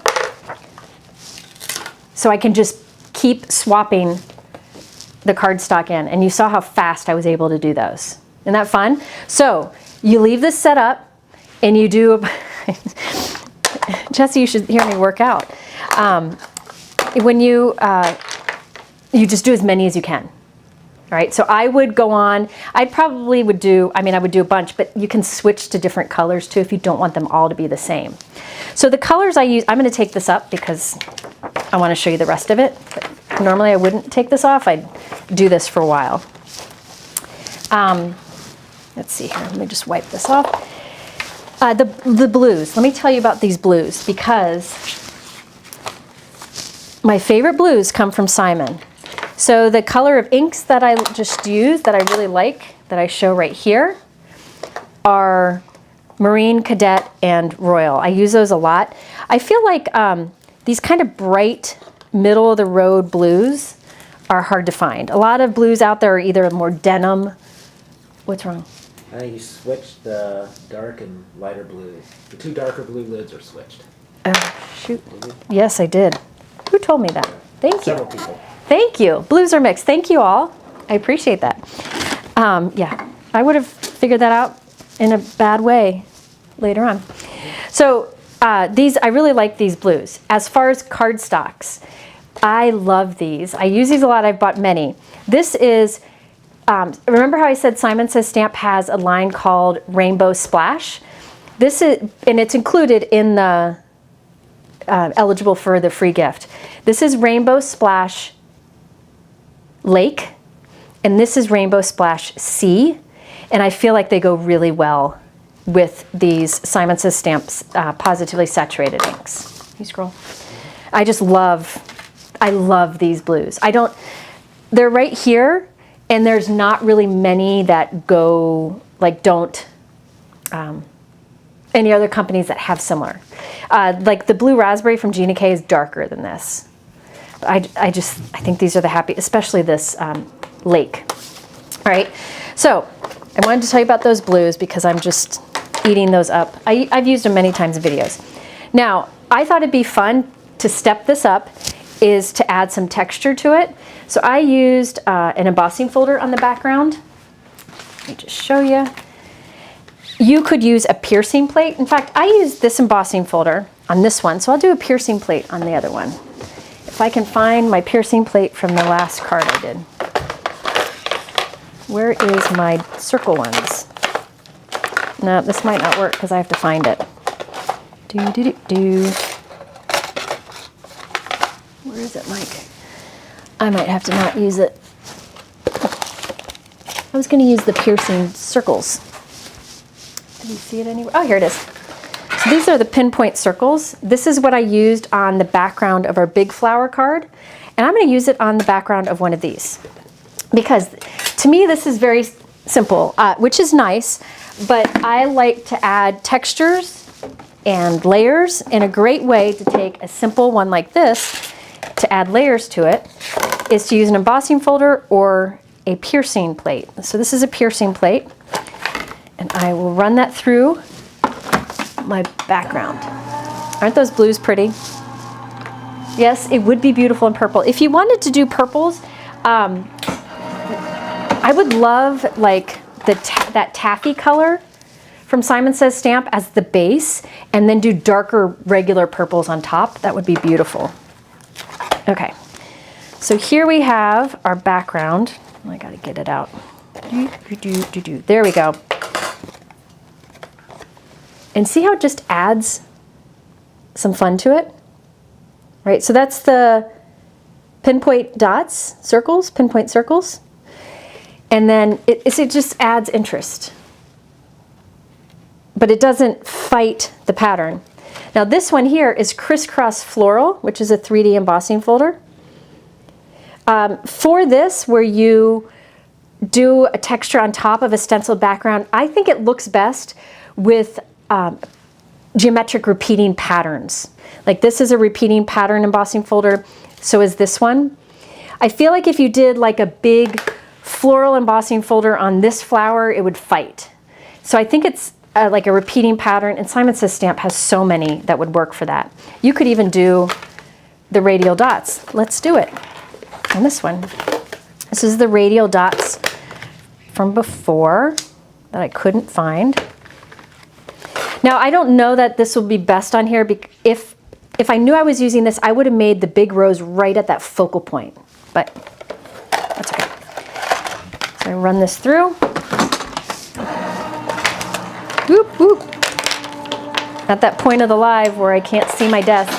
So I can just keep swapping the cardstock in, and you saw how fast I was able to do those. Isn't that fun? So you leave this set up, and you do, Jesse, you should hear me work out. When you just do as many as you can. right? So I would go on, I probably would do, I mean, I would do a bunch, but you can switch to different colors too if you don't want them all to be the same. So the colors I use, I'm gonna take this up because I wanna show you the rest of it. But normally I wouldn't take this off, I'd do this for a while. Let's see here, let me just wipe this off. The blues, let me tell you about these blues because my favorite blues come from Simon. So the color of inks that I just used that I really like, that I show right here, are Marine, Cadet, and Royal. I use those a lot. I feel like these kind of bright, middle-of-the-road blues are hard to find. A lot of blues out there are either more denim. What's wrong? I think you switched the dark and lighter blue. The two darker blue lids are switched. Oh, shoot. Yes, I did. Who told me that? Thank you. Several people. Thank you. Blues are mixed. Thank you all. I appreciate that. Yeah, I would have figured that out in a bad way later on. So these, I really like these blues. As far as cardstocks, I love these. I use these a lot. I've bought many. This is, remember how I said Simon Says Stamp has a line called Rainbow Splash? This is, and it's included in the eligible for the free gift. This is Rainbow Splash Lake, and this is Rainbow Splash Sea, and I feel like they go really well with these Simon Says Stamps positively saturated inks. Can you scroll? I just love, I love these blues. They're right here, and there's not really many that go, like don't, any other companies that have similar. Like the blue raspberry from Gina K is darker than this. I think these are the happy, especially this lake. All right, so I wanted to tell you about those blues because I'm just eating those up. I've used them many times in videos. Now, I thought it'd be fun to step this up is to add some texture to it. So I used an embossing folder on the background. Let me just show you. You could use a piercing plate. In fact, I used this embossing folder on this one, so I'll do a piercing plate on the other one. If I can find my piercing plate from the last card I did. Where is my circle ones? No, this might not work because I have to find it. Where is it, Mike? I might have to not use it. I was going to use the piercing circles. Did you see it anywhere? Oh, here it is. So these are the pinpoint circles. This is what I used on the background of our big flower card. And I'm going to use it on the background of one of these. Because to me, this is very simple, which is nice. But I like to add textures and layers. And a great way to take a simple one like this to add layers to it is to use an embossing folder or a piercing plate. So this is a piercing plate. And I will run that through my background. Aren't those blues pretty? Yes, it would be beautiful in purple. If you wanted to do purples, I would love like that taffy color from Simon Says Stamp as the base, and then do darker regular purples on top. That would be beautiful. Okay, so here we have our background. I gotta get it out. There we go. And see how it just adds some fun to it? Right, so that's the pinpoint dots, circles, pinpoint circles. And then it just adds interest. But it doesn't fight the pattern. Now this one here is Crisscross Floral, which is a 3D embossing folder. For this, where you do a texture on top of a stenciled background, I think it looks best with geometric repeating patterns. Like this is a repeating pattern embossing folder, so is this one. I feel like if you did like a big floral embossing folder on this flower, it would fight. So I think it's like a repeating pattern, and Simon Says Stamp has so many that would work for that. You could even do the radial dots. Let's do it on this one. This is the radial dots from before that I couldn't find. Now I don't know that this will be best on here. If I knew I was using this, I would have made the big rows right at that focal point, but that's okay. I run this through. Whoop, whoop. At that point of the live where I can't see my desk.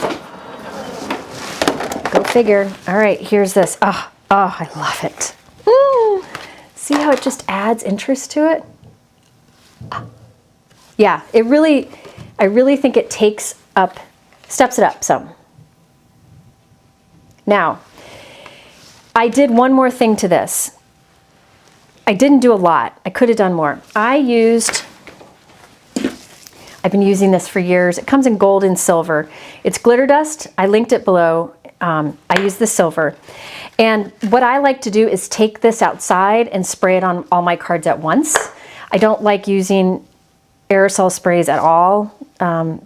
Go figure. All right, here's this. Oh, I love it. See how it just adds interest to it? Yeah, I really think it steps it up some. Now, I did one more thing to this. I didn't do a lot. I could have done more. I've been using this for years. It comes in gold and silver. It's glitter dust. I linked it below. I use the silver. And what I like to do is take this outside and spray it on all my cards at once. I don't like using aerosol sprays at all.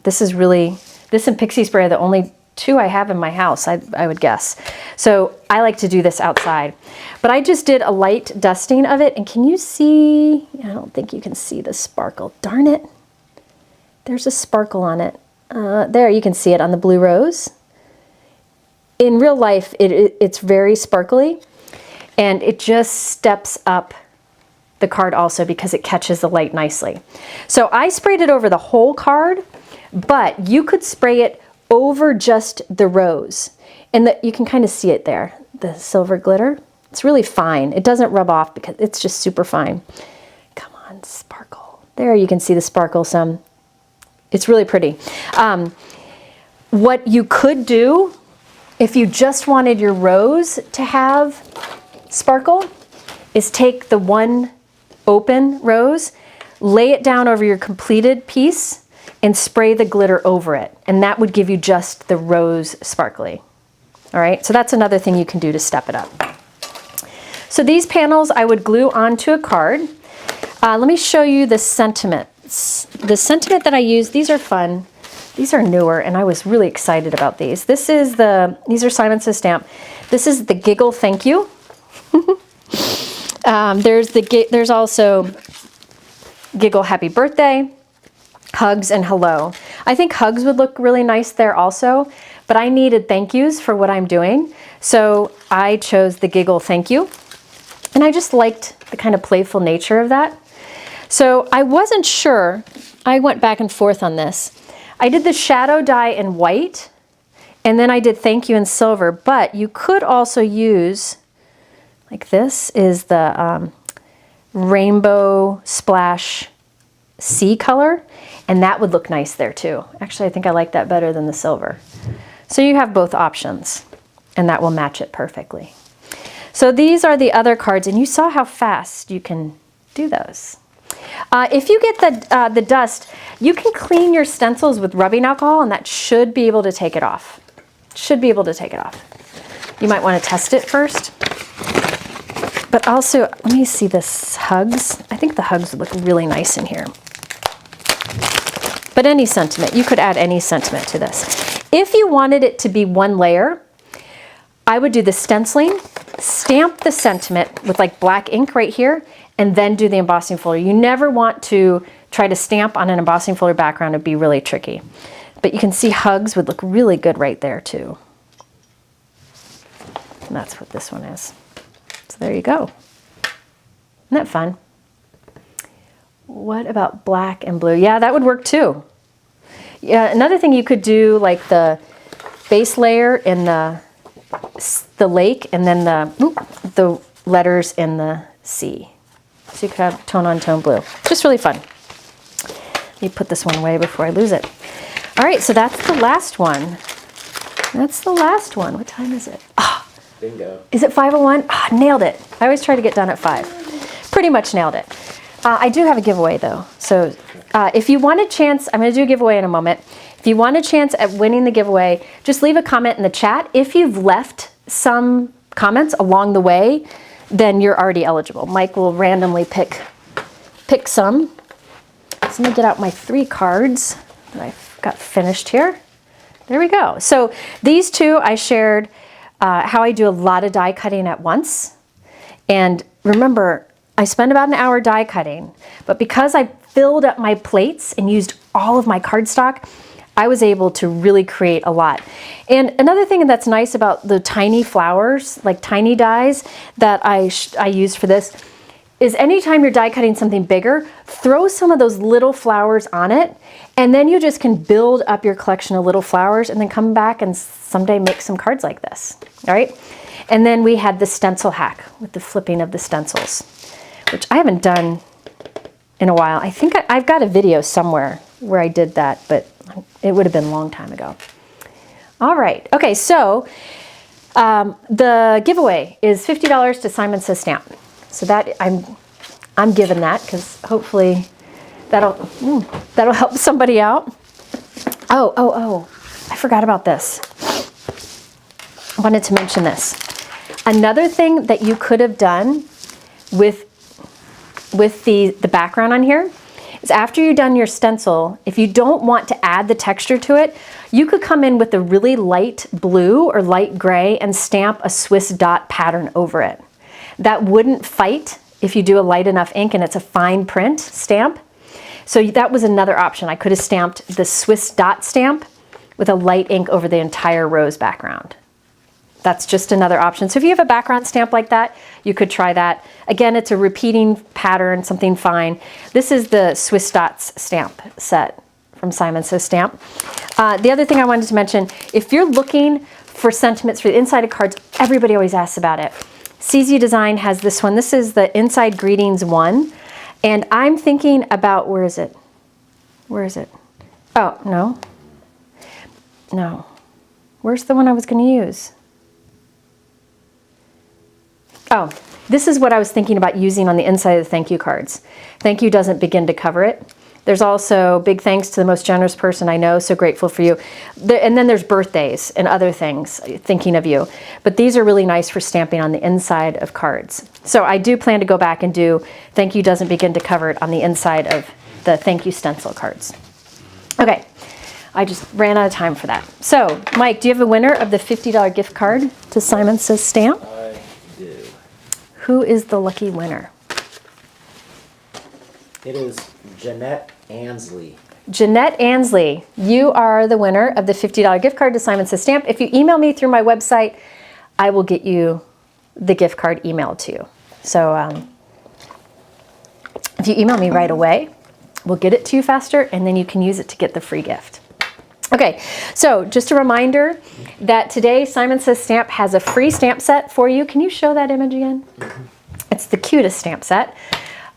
This and Pixie Spray are the only two I have in my house, I would guess. So I like to do this outside. But I just did a light dusting of it, and can you see? I don't think you can see the sparkle. Darn it. There's a sparkle on it. There, you can see it on the blue rose. In real life, it's very sparkly, and it just steps up the card also because it catches the light nicely. So I sprayed it over the whole card, but you could spray it over just the rose. And you can kind of see it there, the silver glitter. It's really fine. It doesn't rub off because it's just super fine. Come on, sparkle. There, you can see the sparkle some. It's really pretty. What you could do, if you just wanted your rose to have sparkle, is take the one open rose, lay it down over your completed piece, and spray the glitter over it. And that would give you just the rose sparkly. All right, so that's another thing you can do to step it up. So these panels I would glue onto a card. Let me show you the sentiments. The sentiment that I use, these are fun. These are newer, and I was really excited about these. These are Simon Says Stamp. This is the Giggle Thank You. There's also Giggle Happy Birthday, Hugs, and Hello. I think Hugs would look really nice there also, but I needed thank yous for what I'm doing. So I chose the Giggle Thank You, and I just liked the kind of playful nature of that. So I wasn't sure. I went back and forth on this. I did the shadow die in white, and then I did thank you in silver, but you could also use, like this is the Rainbow Splash sea color, and that would look nice there too. Actually, I think I like that better than the silver. So you have both options, and that will match it perfectly. So these are the other cards, and you saw how fast you can do those. If you get the dust, you can clean your stencils with rubbing alcohol, and that should be able to take it off. Should be able to take it off. You might want to test it first. But also, let me see this Hugs. I think the Hugs would look really nice in here. But any sentiment, you could add any sentiment to this. If you wanted it to be one layer, I would do the stenciling, stamp the sentiment with like black ink right here, and then do the embossing folder. You never want to try to stamp on an embossing folder background. It'd be really tricky. But you can see Hugs would look really good right there too. And that's what this one is. So there you go. Isn't that fun? What about black and blue? Yeah, that would work too. Yeah, another thing you could do, like the base layer in the lake, and then the letters in the sea. So you could have tone on tone blue. Just really fun. Let me put this one away before I lose it. All right, so that's the last one. That's the last one. What time is it? Oh, bingo. Is it 5:01? Oh, nailed it. I always try to get done at 5. Pretty much nailed it. I do have a giveaway though. So if you want a chance, I'm going to do a giveaway in a moment. If you want a chance at winning the giveaway, just leave a comment in the chat. If you've left some comments along the way, then you're already eligible. Mike will randomly pick some. So I'm going to get out my 3 cards that I've got finished here. There we go. So these two I shared how I do a lot of die cutting at once. And remember, I spend about an hour die cutting, but because I filled up my plates and used all of my cardstock, I was able to really create a lot. And another thing that's nice about the tiny flowers, like tiny dies that I used for this, is anytime you're die cutting something bigger, throw some of those little flowers on it, and then you just can build up your collection of little flowers and then come back and someday make some cards like this, all right? And then we had the stencil hack with the flipping of the stencils, which I haven't done in a while. I think I've got a video somewhere where I did that, but it would have been a long time ago. All right, okay, so the giveaway is $50 to Simon Says Stamp. So that I'm giving that because hopefully that'll help somebody out. Oh, I forgot about this. I wanted to mention this. Another thing that you could have done with the background on here is after you've done your stencil, if you don't want to add the texture to it, you could come in with a really light blue or light gray and stamp a Swiss dot pattern over it. That wouldn't fight if you do a light enough ink and it's a fine print stamp. So that was another option. I could have stamped the Swiss dot stamp with a light ink over the entire rose background. That's just another option. So if you have a background stamp like that, you could try that. Again, it's a repeating pattern, something fine. This is the Swiss Dots stamp set from Simon Says Stamp. The other thing I wanted to mention, if you're looking for sentiments for the inside of cards, everybody always asks about it. CZ Design has this one. This is the Inside Greetings one. And I'm thinking about, where is it? Where is it? Oh, no. No. Where's the one I was going to use? Oh, this is what I was thinking about using on the inside of the thank you cards. Thank you doesn't begin to cover it. There's also big thanks to the most generous person I know, so grateful for you. And then there's birthdays and other things, thinking of you. But these are really nice for stamping on the inside of cards. So I do plan to go back and do thank you doesn't begin to cover it on the inside of the thank you stencil cards. Okay, I just ran out of time for that. So, Mike, do you have a winner of the $50 gift card to Simon Says Stamp? I do. Who is the lucky winner? It is Jeanette Ansley. Jeanette Ansley, you are the winner of the $50 gift card to Simon Says Stamp. If you email me through my website, I will get you the gift card emailed to you. So if you email me right away, we'll get it to you faster, and then you can use it to get the free gift. Okay, so just a reminder that today Simon Says Stamp has a free stamp set for you. Can you show that image again? It's the cutest stamp set.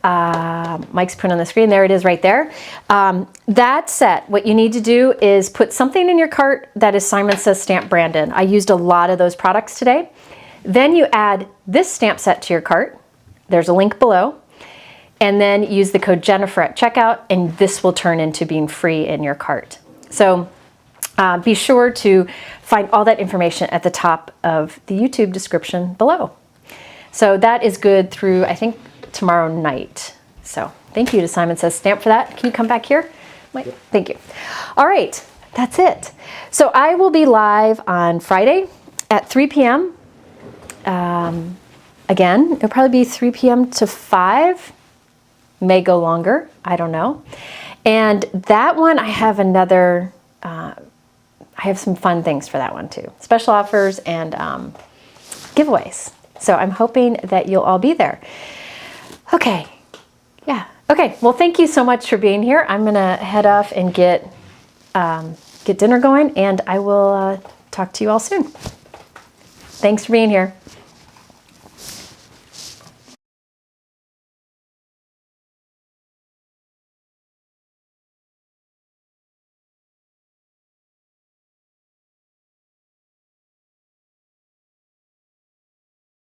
Mike's put on the screen. There it is right there. That set, what you need to do is put something in your cart that is Simon Says Stamp branded. I used a lot of those products today. Then you add this stamp set to your cart. There's a link below. And then use the code Jennifer at checkout, and this will turn into being free in your cart. So be sure to find all that information at the top of the YouTube description below. So that is good through, I think, tomorrow night. So thank you to Simon Says Stamp for that. Can you come back here? Mike? Yep. Thank you. All right, that's it. So I will be live on Friday at 3 p.m. Again, it'll probably be 3 p.m. to 5. May go longer, I don't know. And that one, I have another, I have some fun things for that one too. Special offers and giveaways. So I'm hoping that you'll all be there. Okay, yeah. Okay, well, thank you so much for being here. I'm gonna head off and get dinner going, and I will talk to you all soon. Thanks for being here.